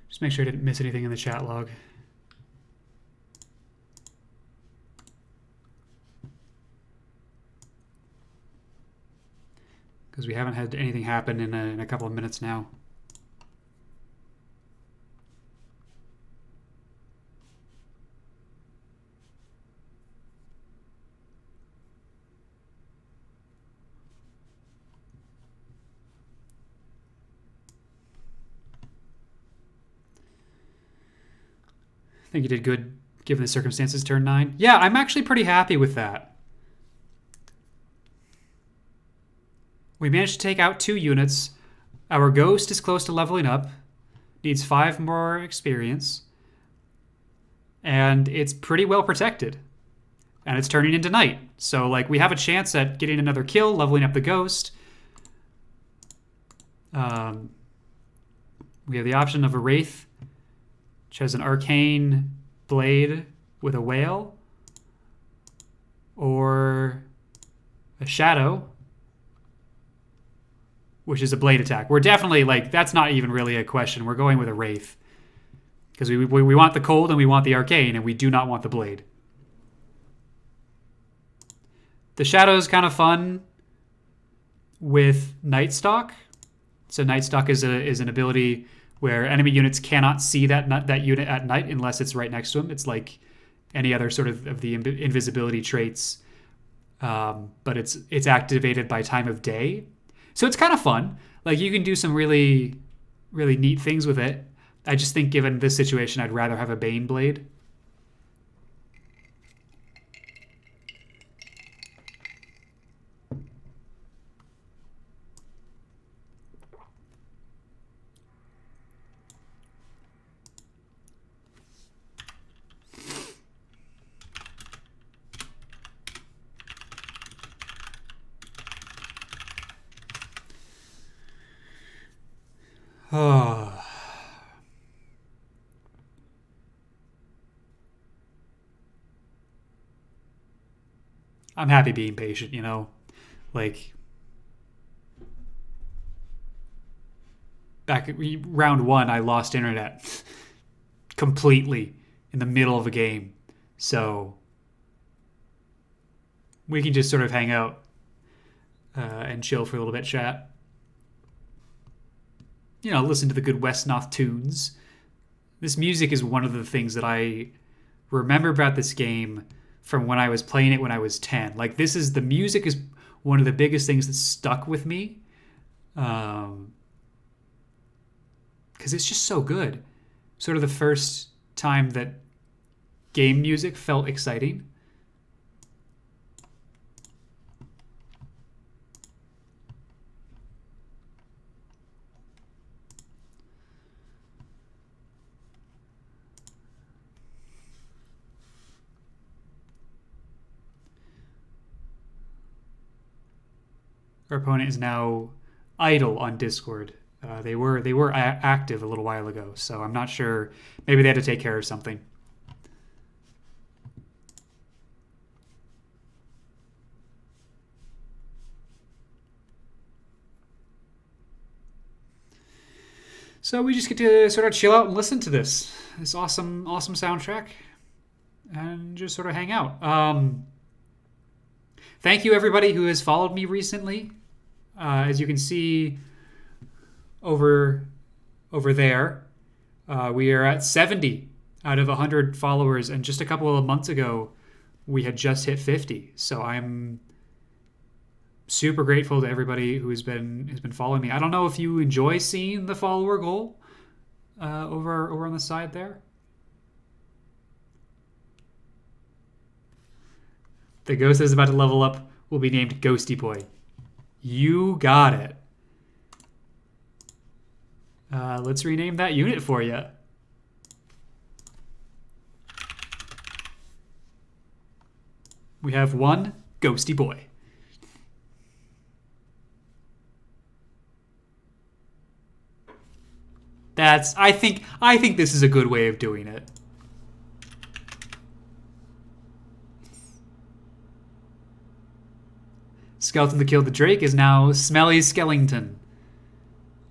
Just make sure I didn't miss anything in the chat log. Because we haven't had anything happen in a couple of minutes now. I think you did good given the circumstances, turn 9. Yeah, I'm actually pretty happy with that. We managed to take out 2 units. Our ghost is close to leveling up. Needs 5 more experience. And it's pretty well protected. And it's turning into night. So, like, we have a chance at getting another kill, leveling up the ghost. We have the option of a Wraith, which has an arcane blade with a whale, or a shadow, which is a blade attack. We're definitely, like, that's not even really a question. We're going with a Wraith. Because we want the cold and we want the arcane, and we do not want the blade. The shadow's kind of fun with Night Stalk. So Night Stalk is an ability where enemy units cannot see that unit at night unless it's right next to them. It's like any other sort of the invisibility traits, but it's activated by time of day. So it's kind of fun. Like, you can do some really, really neat things with it. I just think given this situation, I'd rather have a Bane Blade. Oh. I'm happy being patient, you know? Like, back at round 1, I lost internet completely in the middle of a game. So we can just sort of hang out and chill for a little bit, chat. You know, listen to the good Wesnoth tunes. This music is one of the things that I remember about this game from when I was playing it when I was 10. Like, the music is one of the biggest things that stuck with me. Because it's just so good. Sort of the first time that game music felt exciting. Our opponent is now idle on Discord. They were active a little while ago, so I'm not sure. Maybe they had to take care of something. So we just get to sort of chill out and listen to this awesome soundtrack, and just sort of hang out. Thank you everybody who has followed me recently. As you can see over there, we are at 70 out of 100 followers, and just a couple of months ago we had just hit 50. So I'm super grateful to everybody who has been following me. I don't know if you enjoy seeing the follower goal over on the side there. The ghost is about to level up will be named Ghosty Boy. You got it. Let's rename that unit for you. We have one Ghosty Boy. I think this is a good way of doing it. Skeleton that killed the Drake is now Smelly Skellington.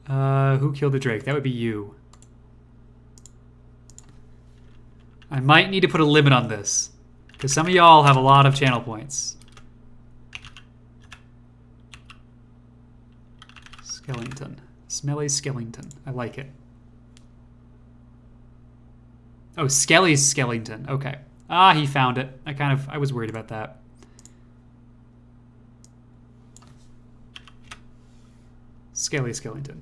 Who killed the Drake? That would be you. I might need to put a limit on this, because some of y'all have a lot of channel points. Skellington. Smelly Skellington. I like it. Oh, Skelly's Skellington. Okay. Ah, he found it. I was worried about that. Skelly Skellington.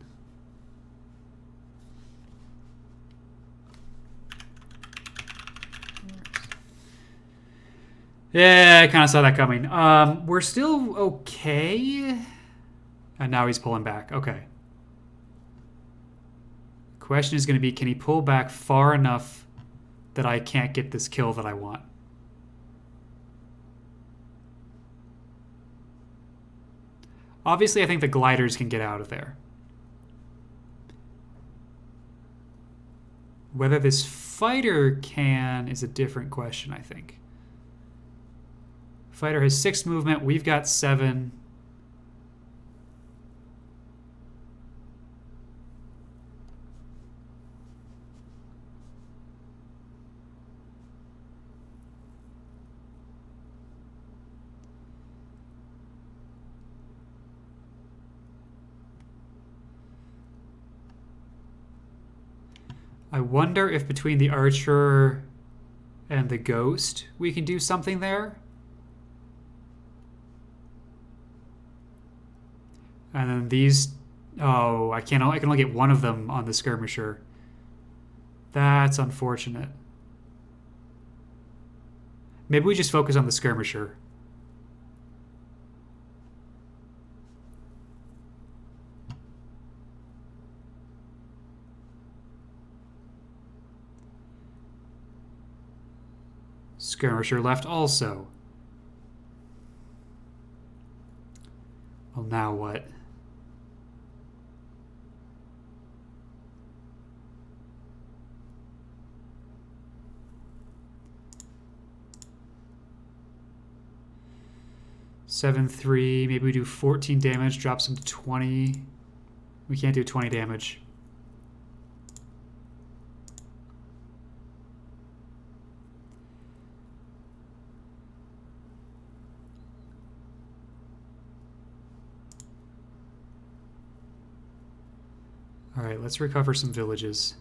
Yeah, I kind of saw that coming. We're still okay. And now he's pulling back. Okay. Question is going to be, can he pull back far enough that I can't get this kill that I want? Obviously, I think the gliders can get out of there. Whether this fighter can is a different question, I think. Fighter has 6 movement. We've got 7. I wonder if between the archer and the ghost we can do something there. And then these... Oh, I can only get one of them on the skirmisher. That's unfortunate. Maybe we just focus on the skirmisher. Skirmisher left also. Well, now what? Seven, 3, maybe we do 14 damage, drops him to 20. We can't do 20 damage. All right, let's recover some villages.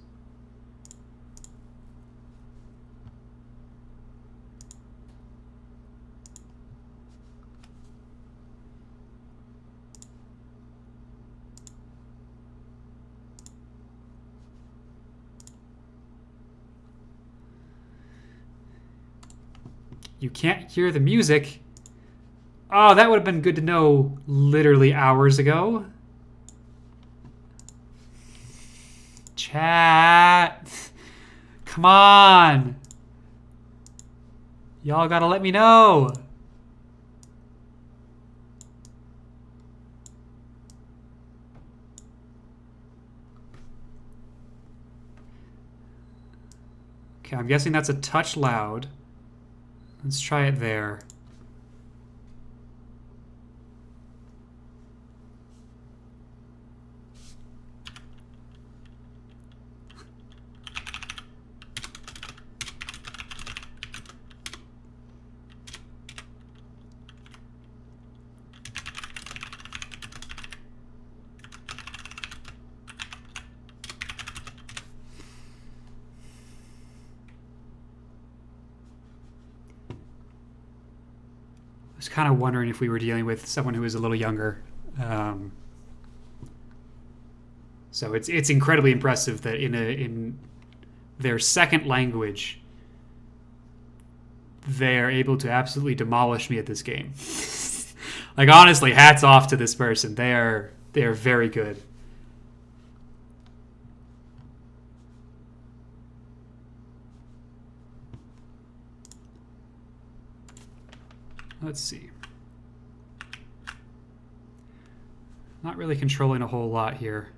You can't hear the music. Oh, that would have been good to know literally hours ago. Chat. Come on. Y'all gotta let me know. Okay, I'm guessing that's a touch loud. Let's try it there. I was kind of wondering if we were dealing with someone who was a little younger. So it's incredibly impressive that in their second language, they're able to absolutely demolish me at this game. Like, honestly, hats off to this person. They are very good. Let's see. Not really controlling a whole lot here.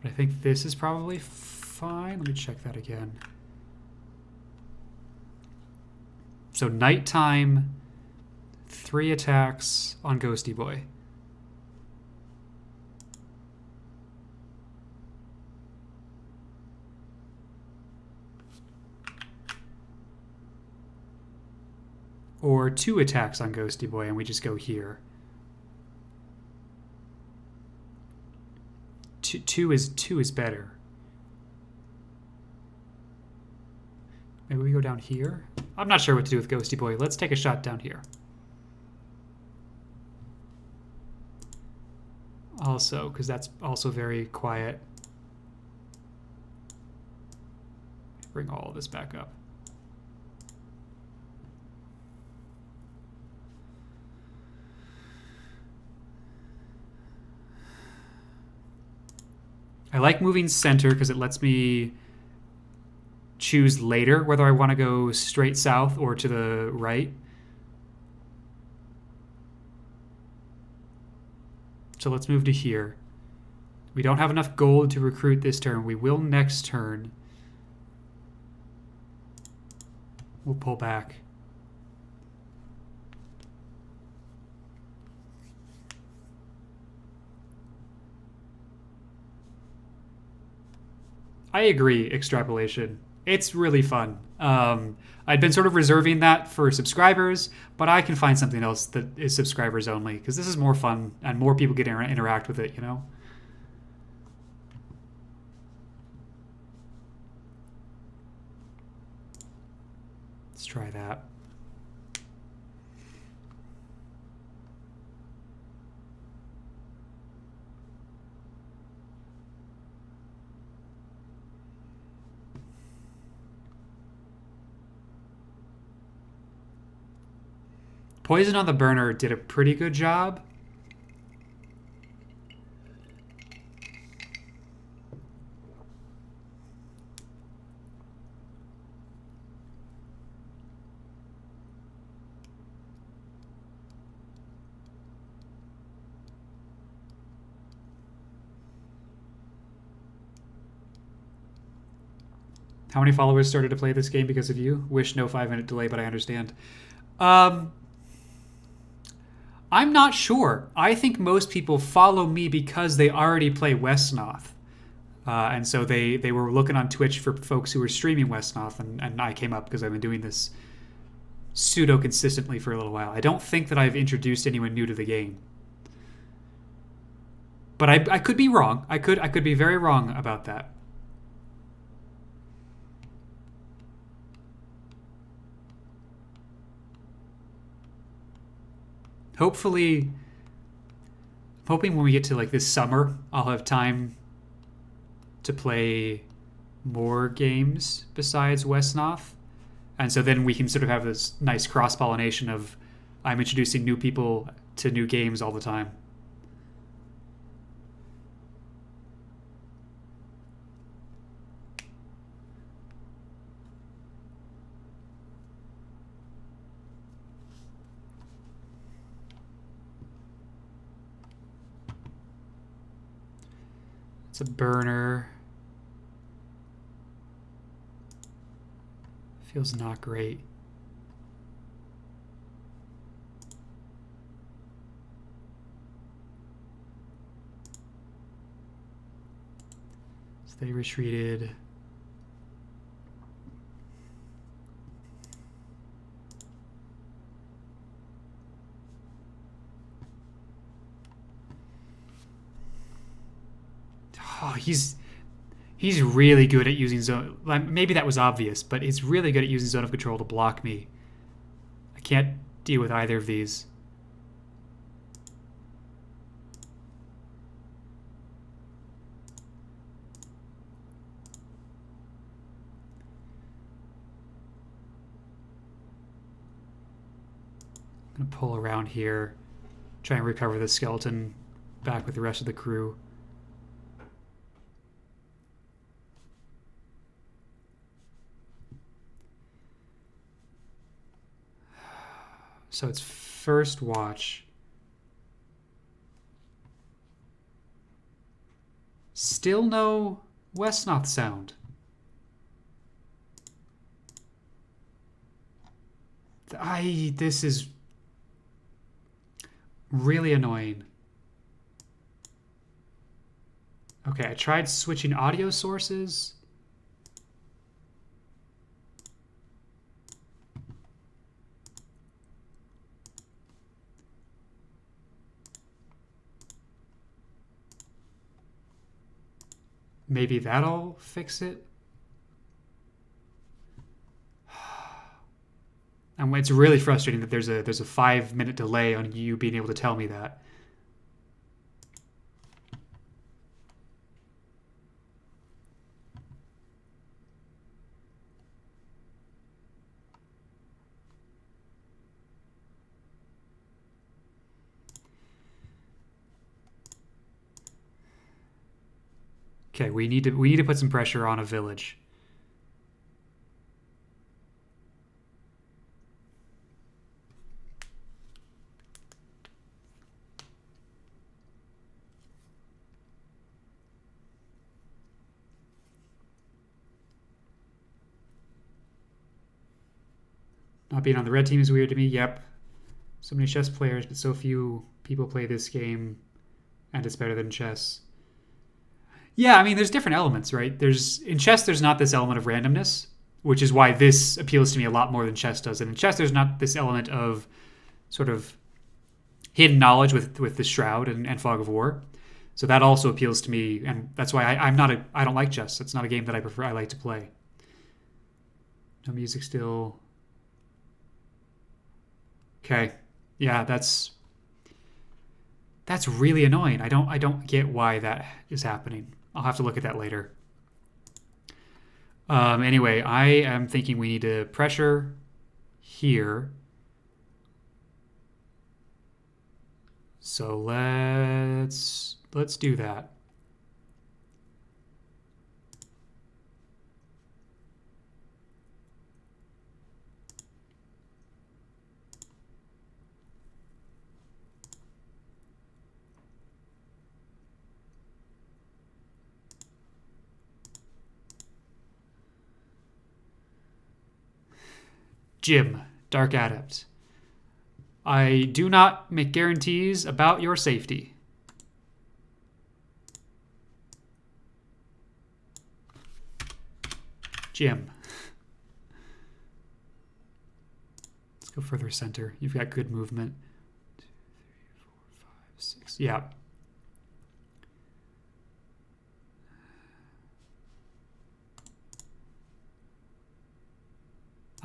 But I think this is probably fine. Let me check that again. So nighttime, 3 attacks on Ghosty Boy. Or 2 attacks on Ghosty Boy, and we just go here. Two is better. Maybe we go down here? I'm not sure what to do with Ghosty Boy. Let's take a shot down here. Also, because that's also very quiet. Bring all of this back up. I like moving center because it lets me choose later whether I want to go straight south or to the right. So let's move to here. We don't have enough gold to recruit this turn. We will next turn. We'll pull back. I agree, extrapolation. It's really fun. I'd been sort of reserving that for subscribers, but I can find something else that is subscribers only, because this is more fun and more people get to interact with it, you know? Let's try that. Poison on the Burner did a pretty good job. How many followers started to play this game because of you? Wish no 5-minute delay, but I understand. I'm not sure. I think most people follow me because they already play Wesnoth. And so they were looking on Twitch for folks who were streaming Wesnoth, and I came up because I've been doing this pseudo-consistently for a little while. I don't think that I've introduced anyone new to the game. But I could be wrong. I could be very wrong about that. Hopefully, I'm hoping when we get to like this summer, I'll have time to play more games besides Wesnoth. And so then we can sort of have this nice cross-pollination of I'm introducing new people to new games all the time. It's a burner. Feels not great. So they retreated. Oh, he's really good at using zone. Maybe that was obvious, but he's really good at using zone of control to block me. I can't deal with either of these. I'm gonna pull around here, try and recover the skeleton back with the rest of the crew. So it's first watch. Still no Wesnoth sound. This is really annoying. Okay, I tried switching audio sources. Maybe that'll fix it. And it's really frustrating that there's a 5-minute delay on you being able to tell me that. Okay, we need to put some pressure on a village. Not being on the red team is weird to me. Yep. So many chess players, but so few people play this game, and it's better than chess. Yeah, I mean, there's different elements, right? In chess, there's not this element of randomness, which is why this appeals to me a lot more than chess does. And in chess, there's not this element of sort of hidden knowledge with the Shroud and Fog of War. So that also appeals to me, and that's why I don't like chess. It's not a game that I like to play. No music still. Okay, yeah, that's really annoying. I don't get why that is happening. I'll have to look at that later. Anyway, I am thinking we need to pressure here. So let's do that. Jim, Dark Adept. I do not make guarantees about your safety. Jim. Let's go further center. You've got good movement. 2, 3, 4, 5, 6. Yeah.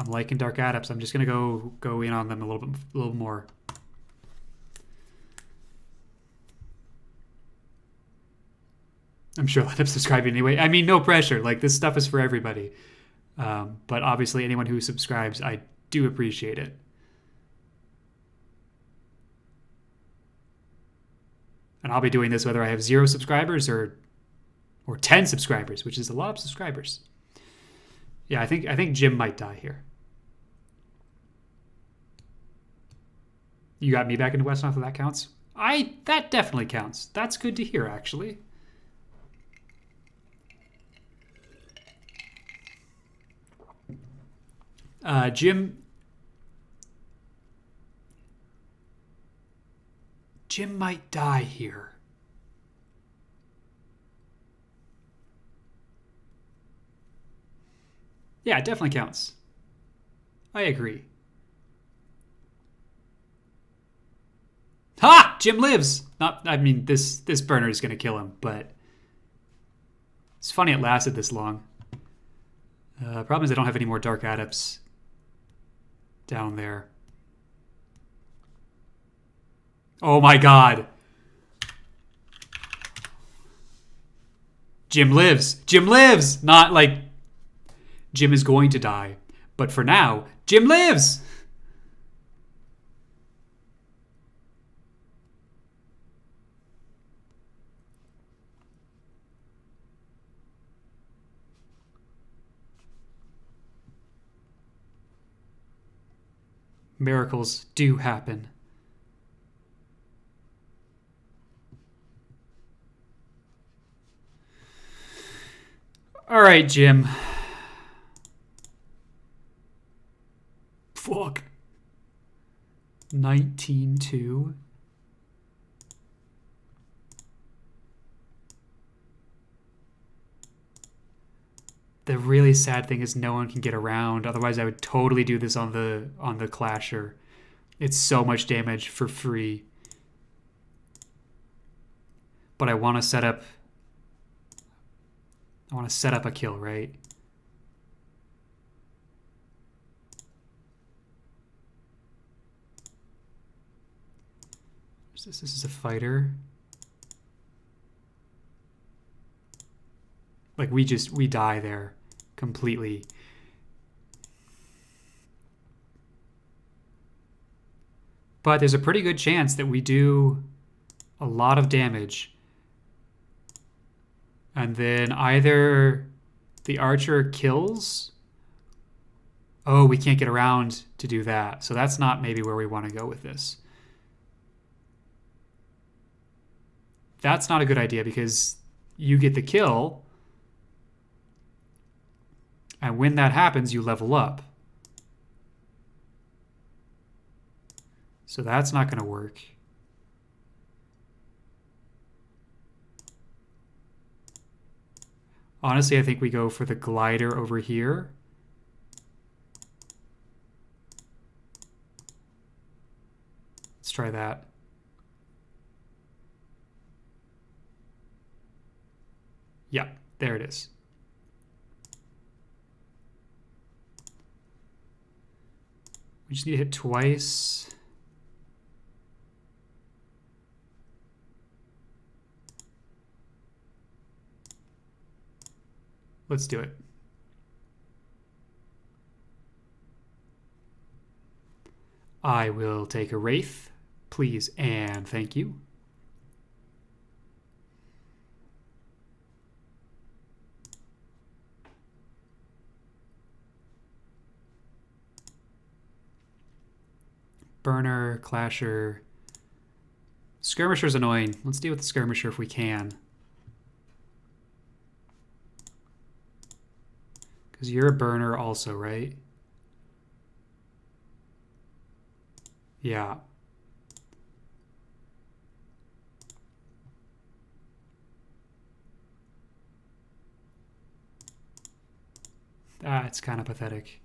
I'm liking Dark Adepts. I'm just gonna go in on them a little more. I'm sure I'll end up subscribing anyway. I mean, no pressure. Like, this stuff is for everybody. But obviously, anyone who subscribes, I do appreciate it. And I'll be doing this whether I have 0 subscribers or 10 subscribers, which is a lot of subscribers. Yeah, I think Jim might die here. You got me back into Wesnoth, if that counts. That definitely counts. That's good to hear, actually. Jim might die here. Yeah, it definitely counts. I agree. Ha! Jim lives! I mean, this burner is going to kill him, but it's funny it lasted this long. Problem is I don't have any more Dark Adepts down there. Oh my god. Jim lives. Jim lives! Not like Jim is going to die. But for now, Jim lives! Miracles do happen. All right, Jim. Fuck. 19-2. The really sad thing is no one can get around. Otherwise, I would totally do this on the Clasher. It's so much damage for free. But I want to set up a kill, right? This is a fighter. Like we die there completely. But there's a pretty good chance that we do a lot of damage. And then either the archer kills. Oh, we can't get around to do that. So that's not maybe where we want to go with this. That's not a good idea because you get the kill. And when that happens, you level up. So that's not going to work. Honestly, I think we go for the glider over here. Let's try that. Yeah, there it is. We just need to hit twice. Let's do it. I will take a Wraith, please, and thank you. Burner, Clasher. Skirmisher's annoying. Let's deal with the Skirmisher if we can. Because you're a burner also, right? Yeah. It's kind of pathetic.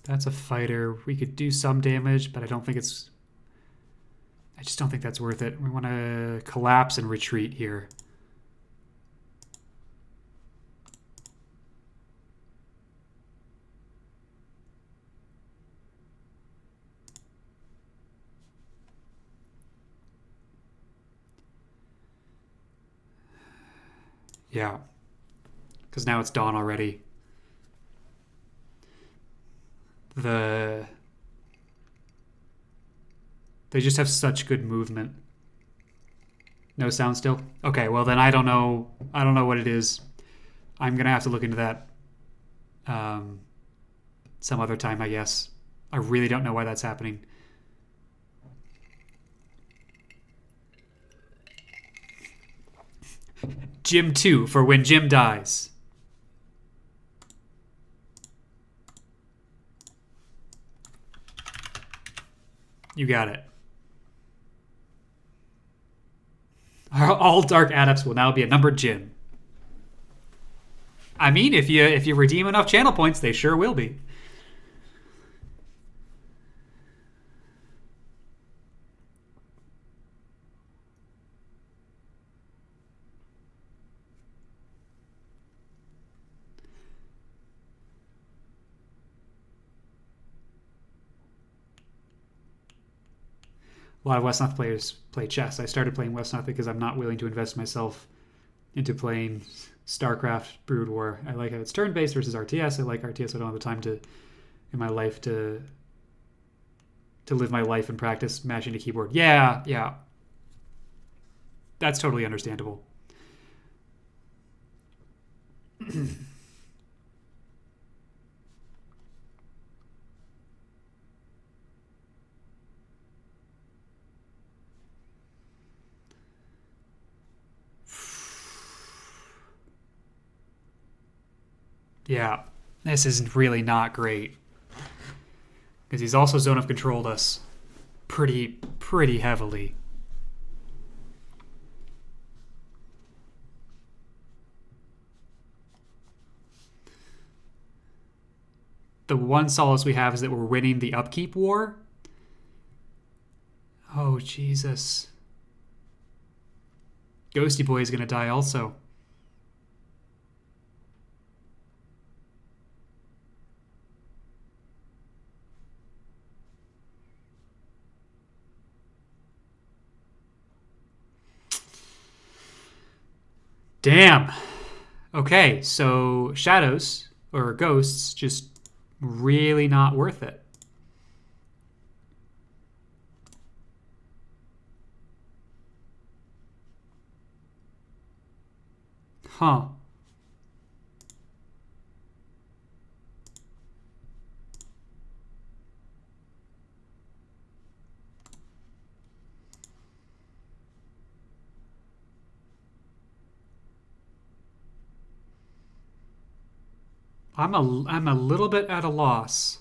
That's a fighter. We could do some damage, but I don't think it's... I just don't think that's worth it. We want to collapse and retreat here. Yeah. Because now it's dawn already. They just have such good movement. No sound still? Okay, well then I don't know. I don't know what it is. I'm gonna have to look into that some other time, I guess. I really don't know why that's happening. Jim 2 for when Jim dies. You got it. All dark adepts will now be a numbered Jim. I mean, if you redeem enough channel points, they sure will be. A lot of Wesnoth players play chess. I started playing Wesnoth because I'm not willing to invest myself into playing StarCraft Brood War. I like how it's turn-based versus RTS. I like RTS. I don't have the time to in my life to live my life and practice mashing a keyboard. Yeah, yeah. That's totally understandable. Yeah, this is really not great. Because he's also zone of controlled us pretty heavily. The one solace we have is that we're winning the upkeep war. Oh, Jesus. Ghosty Boy is going to die also. Damn. Okay, so shadows or ghosts just really not worth it. Huh. I'm a little bit at a loss.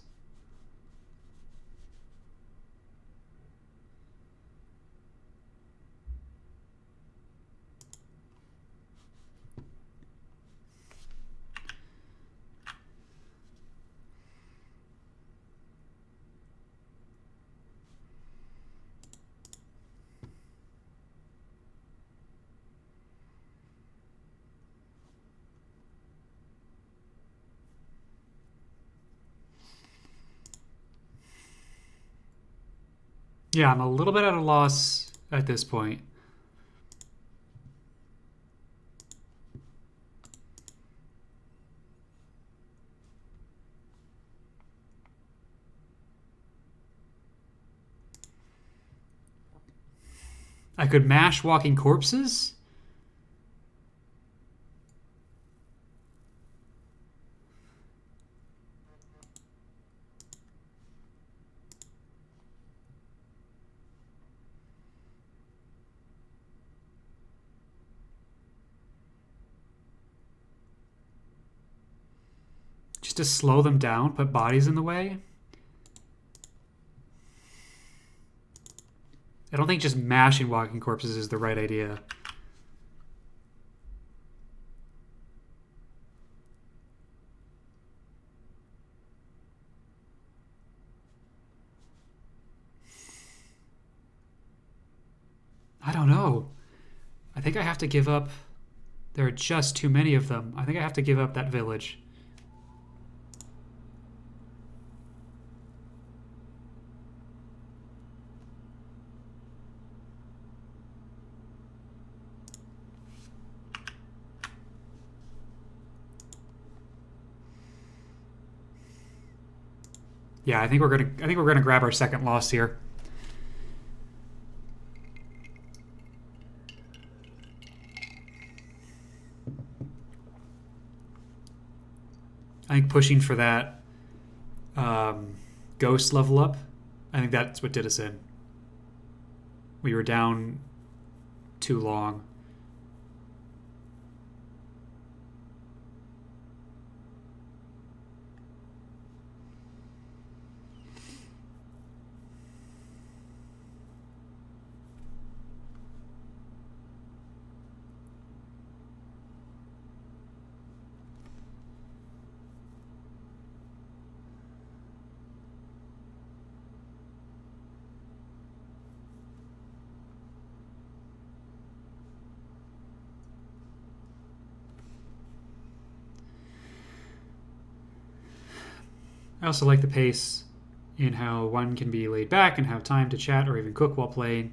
Yeah, I'm a little bit at a loss at this point. I could mash walking corpses? Just to slow them down, put bodies in the way? I don't think just mashing walking corpses is the right idea. I don't know. I think I have to give up. There are just too many of them. I think I have to give up that village. Yeah, I think we're gonna grab our second loss here. I think pushing for that ghost level up, I think that's what did us in. We were down too long. I also like the pace in how one can be laid back and have time to chat or even cook while playing.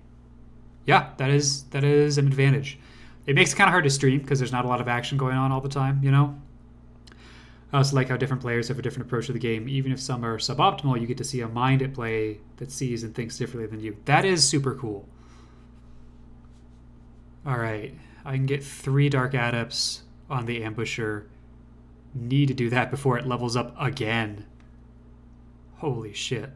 Yeah, that is an advantage. It makes it kind of hard to stream because there's not a lot of action going on all the time, you know? I also like how different players have a different approach to the game. Even if some are suboptimal, you get to see a mind at play that sees and thinks differently than you. That is super cool. All right, I can get 3 Dark Adepts on the Ambusher. Need to do that before it levels up again. Holy shit.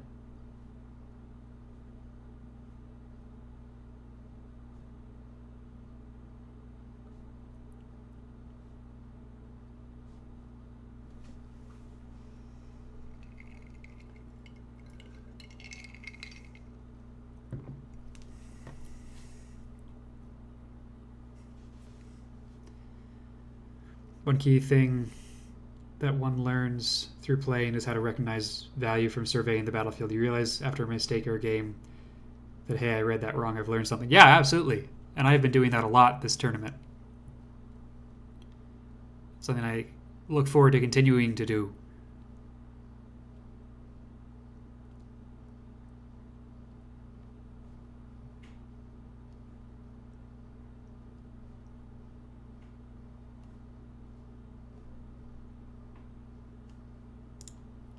One key thing that one learns through playing is how to recognize value from surveying the battlefield. You realize after a mistake or a game that, hey, I read that wrong, I've learned something. Yeah, absolutely. And I've been doing that a lot this tournament. Something I look forward to continuing to do.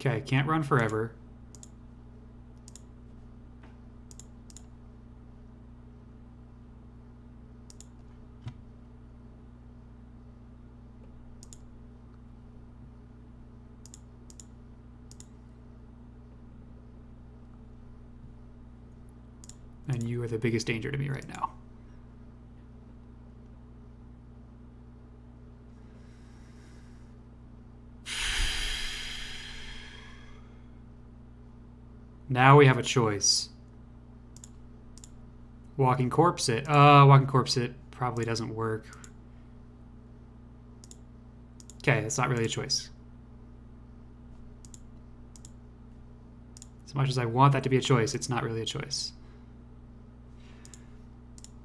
Okay, can't run forever. And you are the biggest danger to me right now. Now we have a choice. Walking Corpse it. Walking Corpse it probably doesn't work. Okay, it's not really a choice. As much as I want that to be a choice, it's not really a choice.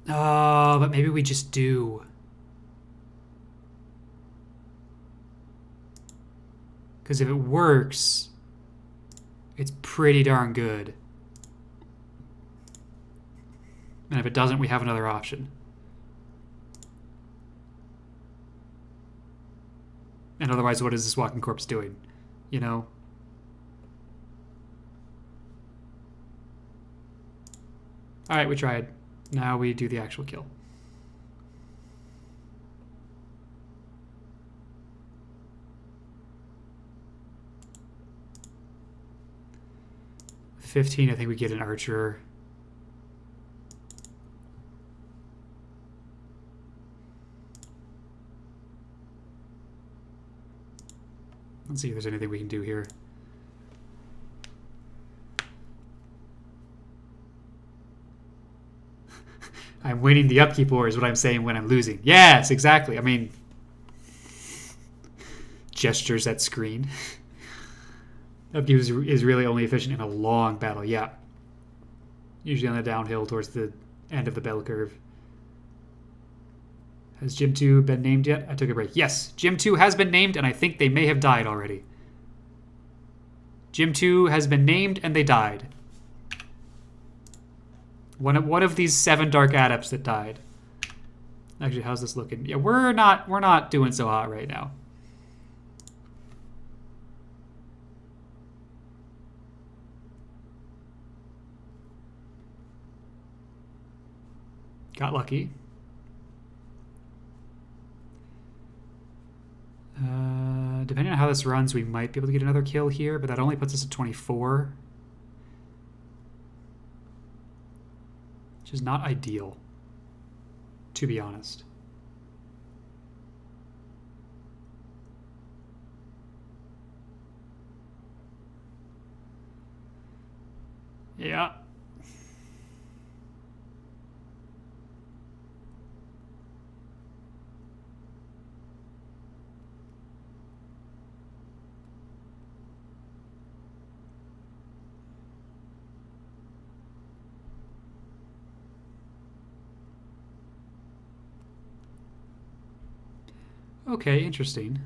Oh, but maybe we just do. Because if it works, it's pretty darn good. And if it doesn't, we have another option. And otherwise, what is this Walking Corpse doing? You know? Alright, we tried. Now we do the actual kill. $15, I think we get an archer. Let's see if there's anything we can do here. I'm winning the upkeep war is what I'm saying when I'm losing. Yes, exactly. I mean, gestures at screen. Upkeep is really only efficient in a long battle. Yeah. Usually on the downhill towards the end of the bell curve. Has Gym 2 been named yet? I took a break. Yes, Gym 2 has been named, and I think they may have died already. Gym 2 has been named, and they died. One of these 7 Dark Adepts that died. Actually, how's this looking? Yeah, we're not doing so hot right now. Got lucky. Depending on how this runs, we might be able to get another kill here, but that only puts us at 24. Which is not ideal, to be honest. Yeah. Okay, interesting.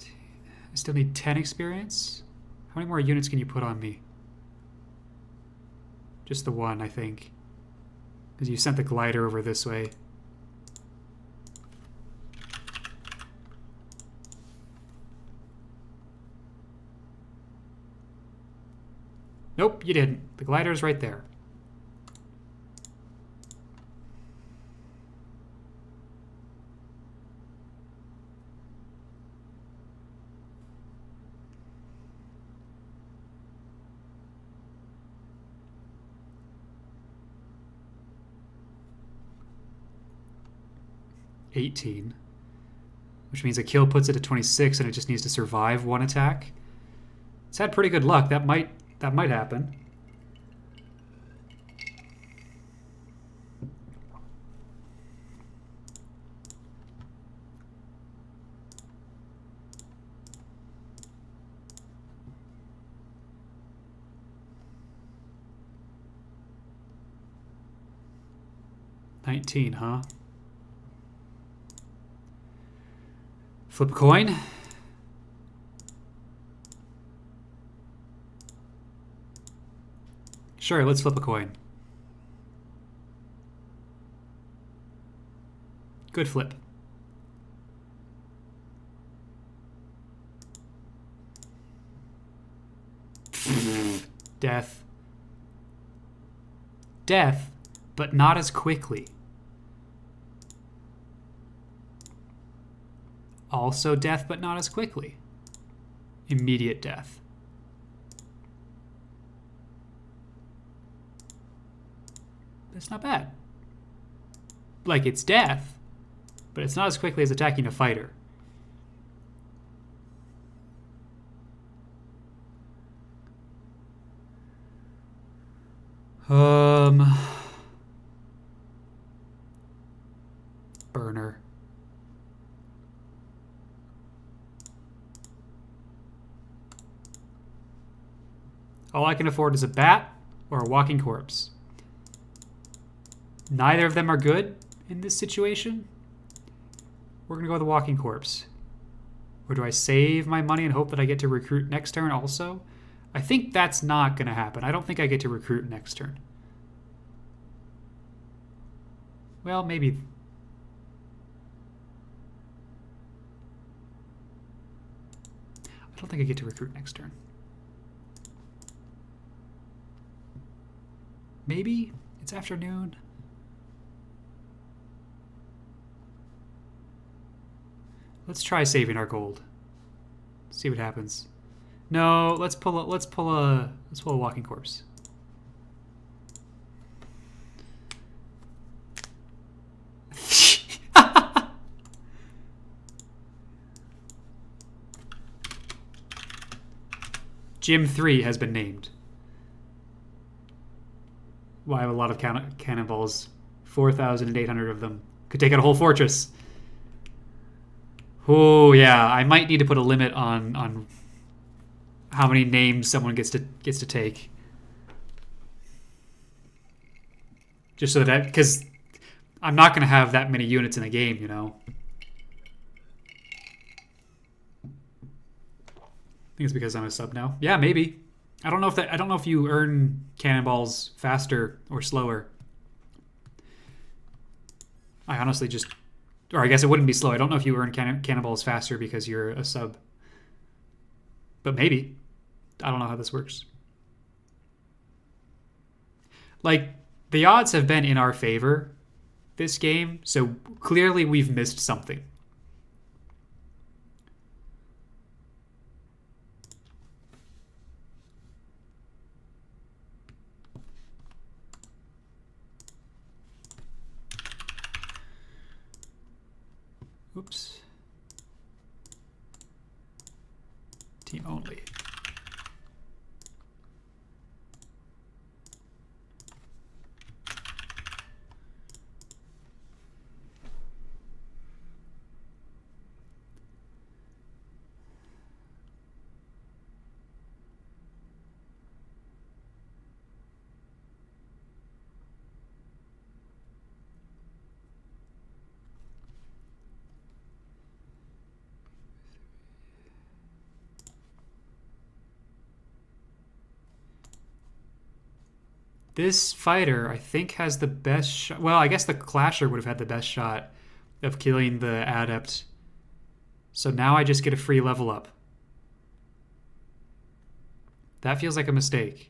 I still need 10 experience. How many more units can you put on me? Just the one, I think. Because you sent the glider over this way. Nope, you didn't. The glider's right there. $18, which means a kill puts it at 26, and it just needs to survive one attack. It's had pretty good luck. That might happen. $19, huh? Flip a coin. Sure, let's flip a coin. Good flip. Death. Death, but not as quickly. Also death, but not as quickly. Immediate death. That's not bad. Like, it's death, but it's not as quickly as attacking a fighter. Burner. All I can afford is a bat or a walking corpse. Neither of them are good in this situation. We're going to go with the walking corpse. Or do I save my money and hope that I get to recruit next turn also? I think that's not going to happen. I don't think I get to recruit next turn. Well, maybe. I don't think I get to recruit next turn. Maybe? It's afternoon. Let's try saving our gold. See what happens. No, let's pull a walking corpse. Gym 3 has been named. Well, I have a lot of cannonballs. 4,800 of them. Could take out a whole fortress. Oh yeah, I might need to put a limit on how many names someone gets to take. Just so that, because I'm not going to have that many units in the game, you know. I think it's because I'm a sub now. Yeah, maybe. I don't know if you earn cannonballs faster or slower. I honestly just, or I guess it wouldn't be slow. I don't know if you earn cannonballs faster because you're a sub. But maybe. I don't know how this works. Like, the odds have been in our favor this game, so clearly we've missed something. Oops. Team only. This fighter, I think, has the best shot. Well, I guess the Clasher would have had the best shot of killing the Adept. So now I just get a free level up. That feels like a mistake.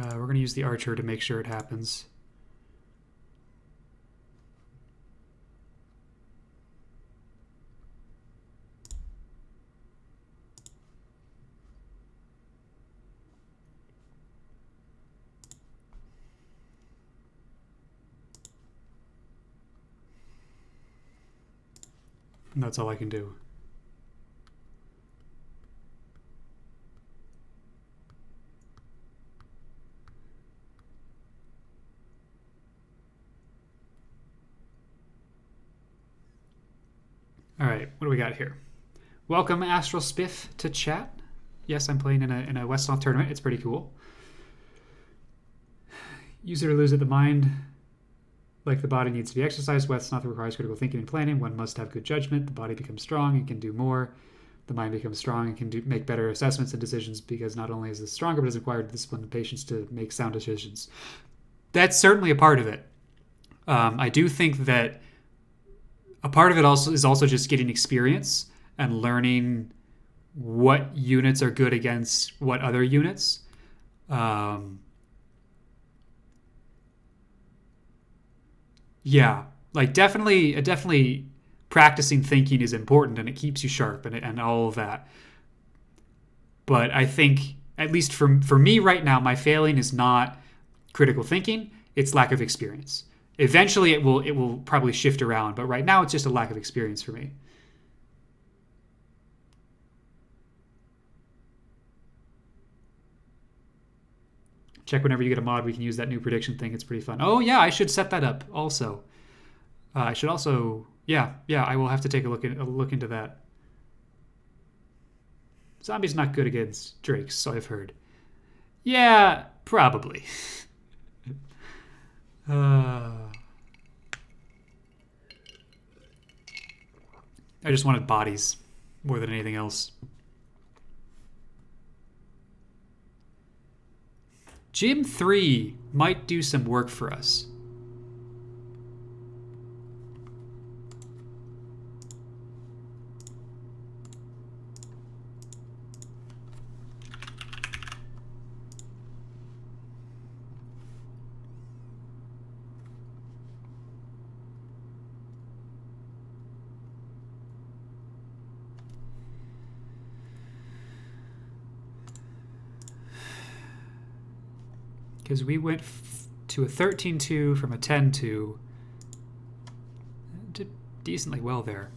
We're going to use the Archer to make sure it happens. And that's all I can do. All right, what do we got here? Welcome, Astral Spiff, to chat. Yes, I'm playing in a Wesnoth tournament. It's pretty cool. Use it or lose it. The mind, like the body, needs to be exercised. Wesnoth requires critical thinking and planning. One must have good judgment. The body becomes strong and can do more. The mind becomes strong and can make better assessments and decisions because not only is it stronger, but has acquired discipline and patience to make sound decisions. That's certainly a part of it. I do think that a part of it also is also just getting experience and learning what units are good against what other units. Yeah, like definitely practicing thinking is important and it keeps you sharp and all of that. But I think, at least for me right now, my failing is not critical thinking, it's lack of experience. Eventually it will probably shift around, but right now it's just a lack of experience for me. Check whenever you get a mod, we can use that new prediction thing. It's pretty fun. Oh yeah, I should set that up also. I should also, yeah, I will have to take a look into that. Zombie's not good against drakes, so I've heard. Yeah, probably. I just wanted bodies more than anything else. Gym 3 might do some work for us. Because we went to a 13-2 from a 10-2. Did decently well there.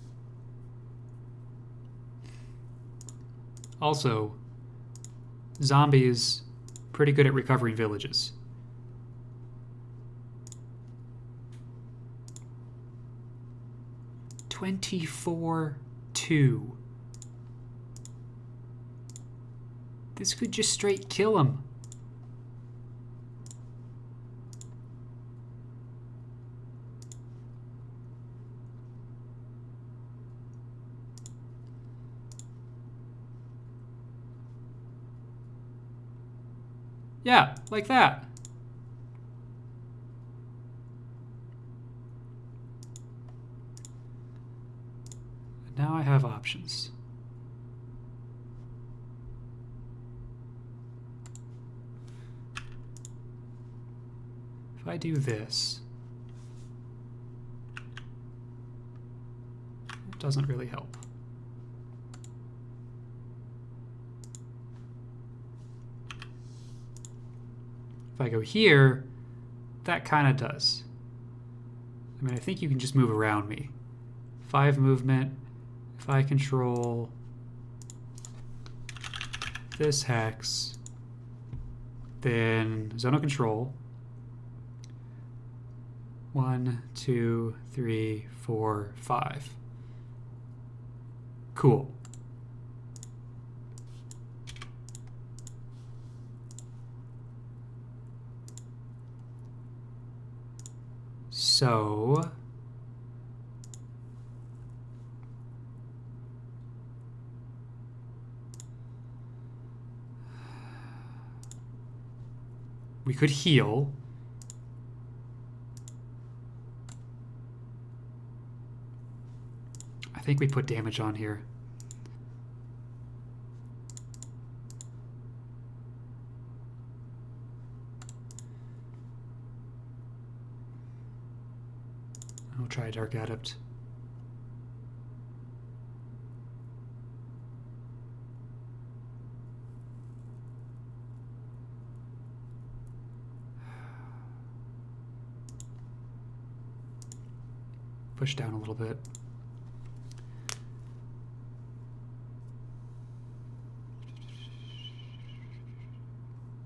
Also, zombie is pretty good at recovering villages. $24-2. This could just straight kill him. Yeah, like that. Now I have options. If I do this, it doesn't really help. If I go here, that kind of does. I mean, I think you can just move around me. 5 movement. If I control this hex, then zone of control. 1, 2, 3, 4, 5. Cool. So we could heal. I think we put damage on here. I'll try Dark Adept. Push down a little bit.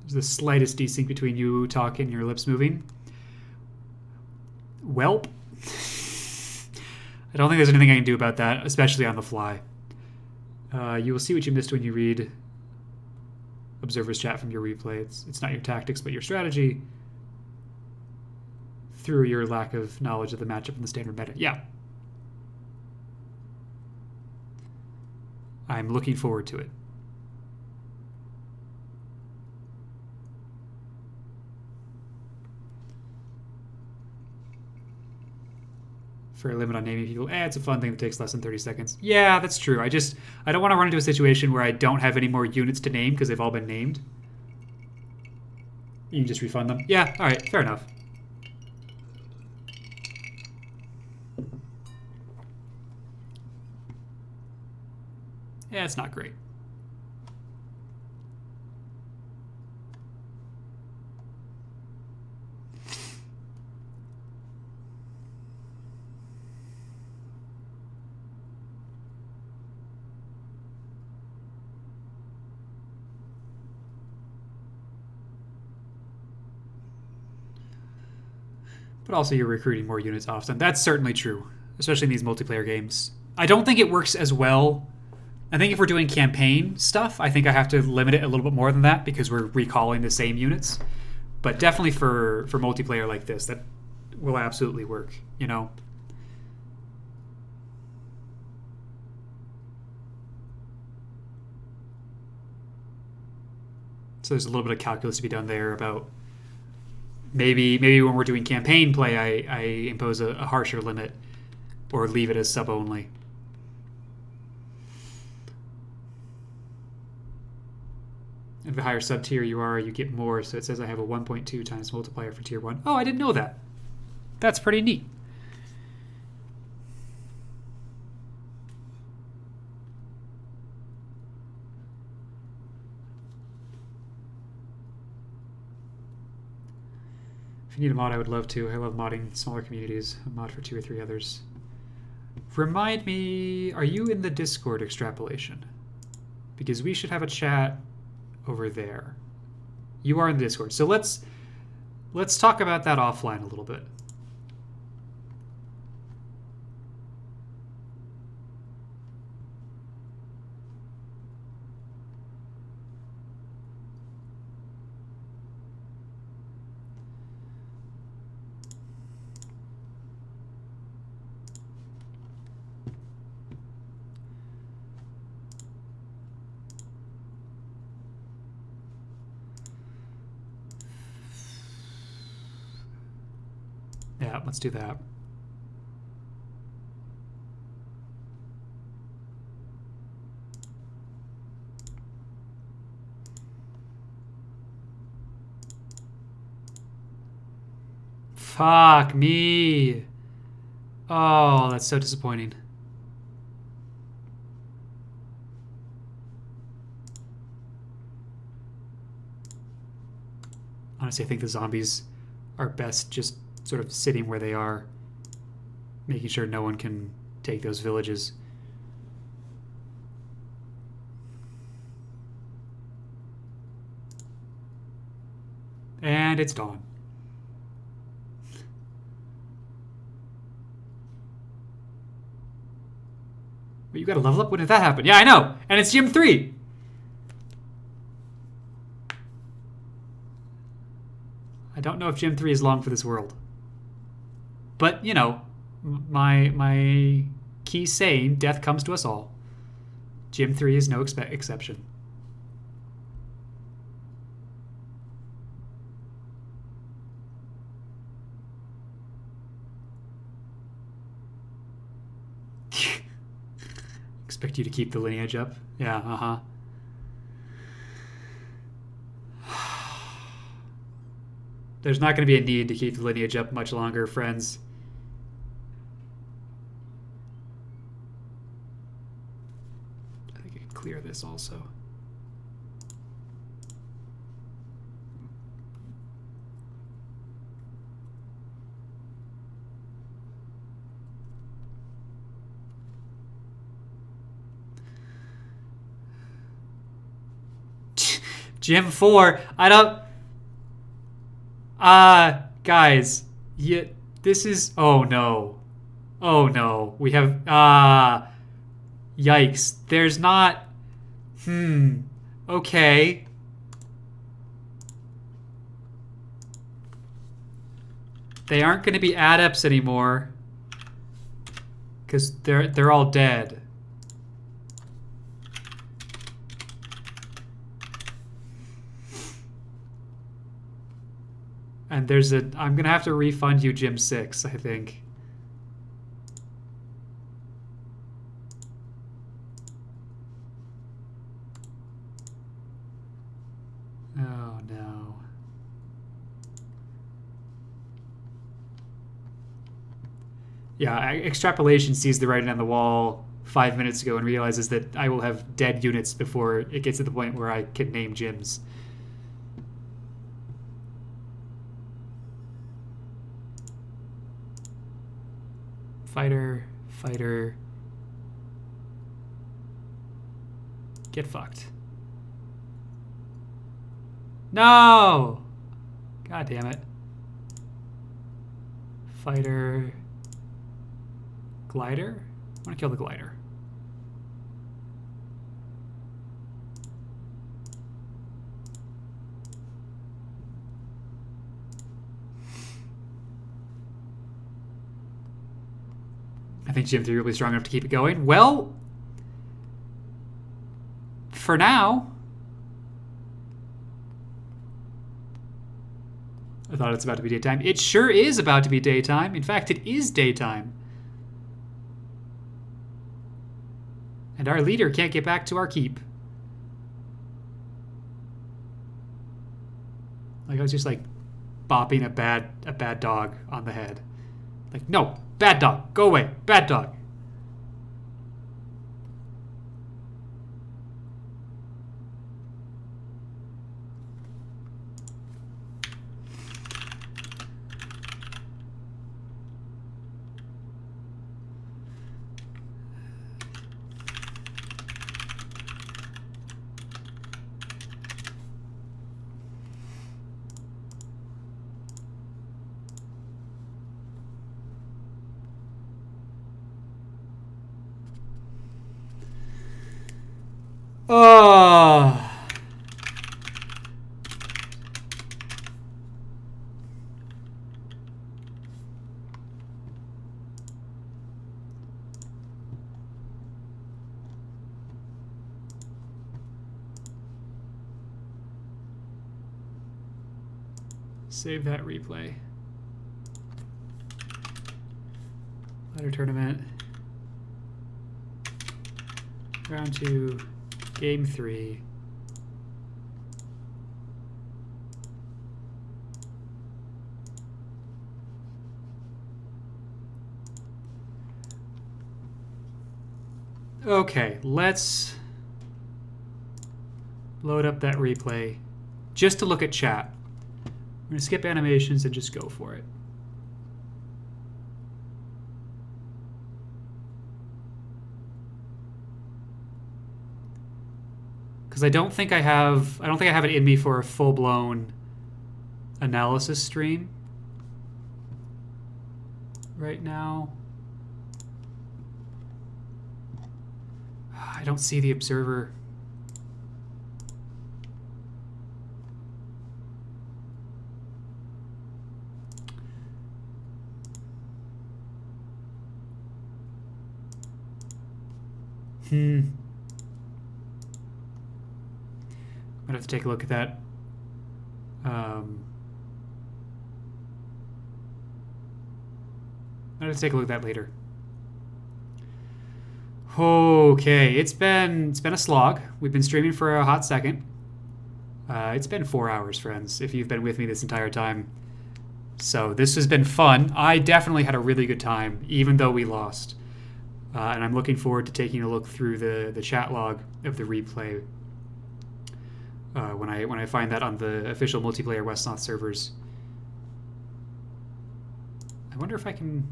There's the slightest desync between you talking and your lips moving. Welp. I don't think there's anything I can do about that, especially on the fly. You will see what you missed when you read Observer's chat from your replay. It's not your tactics, but your strategy through your lack of knowledge of the matchup in the standard meta. Yeah. I'm looking forward to it. Fair limit on naming people. It's a fun thing that takes less than 30 seconds. Yeah, that's true. I don't want to run into a situation where I don't have any more units to name because they've all been named. You can just refund them. Yeah, all right, fair enough. Yeah, it's not great. But also you're recruiting more units often. That's certainly true, especially in these multiplayer games. I don't think it works as well. I think if we're doing campaign stuff, I think I have to limit it a little bit more than that because we're recalling the same units. But definitely for multiplayer like this, that will absolutely work, you know? So there's a little bit of calculus to be done there about maybe when we're doing campaign play, I impose a harsher limit or leave it as sub only. And the higher sub tier you are, you get more. So it says I have a 1.2 times multiplier for tier 1. Oh, I didn't know that. That's pretty neat. If you need a mod, I would love to. I love modding smaller communities. A mod for 2 or 3 others. Remind me, are you in the Discord extrapolation? Because we should have a chat over there. You are in the Discord. So let's talk about that offline a little bit. Yeah, let's do that. Fuck me. Oh, that's so disappointing. Honestly, I think the zombies are best just sort of sitting where they are, making sure no one can take those villages. And it's dawn. But you gotta level up? When did that happen? Yeah, I know! And it's Gym 3! I don't know if Gym 3 is long for this world. But, you know, my key saying, death comes to us all. Gym 3 is no exception. Expect you to keep the lineage up? Yeah, uh-huh. There's not going to be a need to keep the lineage up much longer, friends. I think I can clear this also. Gym 4. I don't... guys. Yeah, this is... Oh, no. Oh, no. We have... Yikes. There's not... Okay. They aren't going to be adepts anymore. Because they're all dead. And there's a... I'm going to have to refund you Gym 6, I think. Oh, no. Yeah, extrapolation sees the writing on the wall 5 minutes ago and realizes that I will have dead units before it gets to the point where I can name gyms. Fighter, fighter. Get fucked. No! God damn it. Fighter. Glider? I want to kill the glider. I think Gym 3 will be strong enough to keep it going. Well, for now, I thought it's about to be daytime. It sure is about to be daytime. In fact, it is daytime. And our leader can't get back to our keep. Like I was just like bopping a bad dog on the head. Like, no, bad dog, go away, bad dog. Oh. Save that replay. Ladder tournament. Round 2, game 3. Okay, let's load up that replay just to look at chat. I'm going to skip animations and just go for it. Because I don't think I have it in me for a full-blown analysis stream right now. I don't see the observer. I'd have to take a look at that. I'd have to take a look at that later. Okay, it's been a slog. We've been streaming for a hot second. It's been 4 hours, friends, if you've been with me this entire time. So this has been fun. I definitely had a really good time, even though we lost. And I'm looking forward to taking a look through the chat log of the replay when I find that on the official multiplayer Wesnoth servers. I wonder if I can...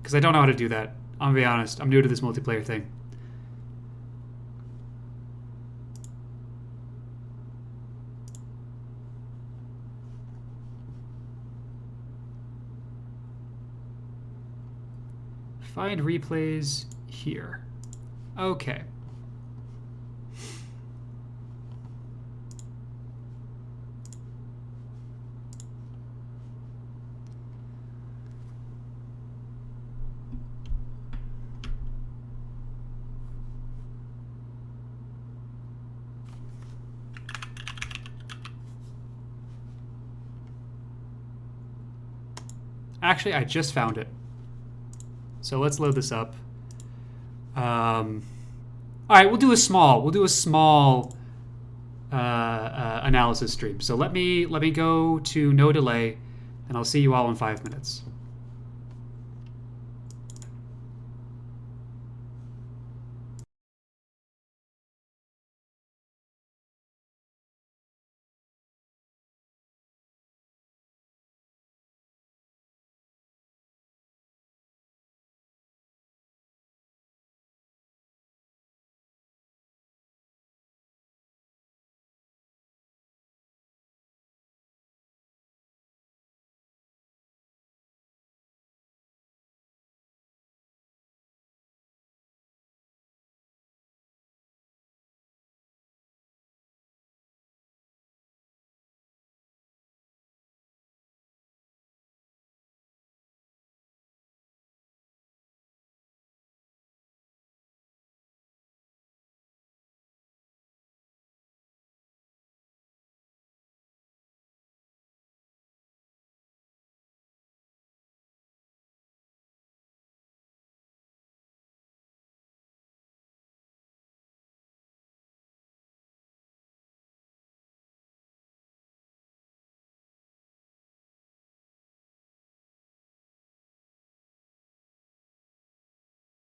Because I don't know how to do that. I'm gonna be honest. I'm new to this multiplayer thing. Find replays here. Okay. Actually, I just found it. So let's load this up. All right, we'll do a small analysis stream. So let me go to no delay, and I'll see you all in 5 minutes.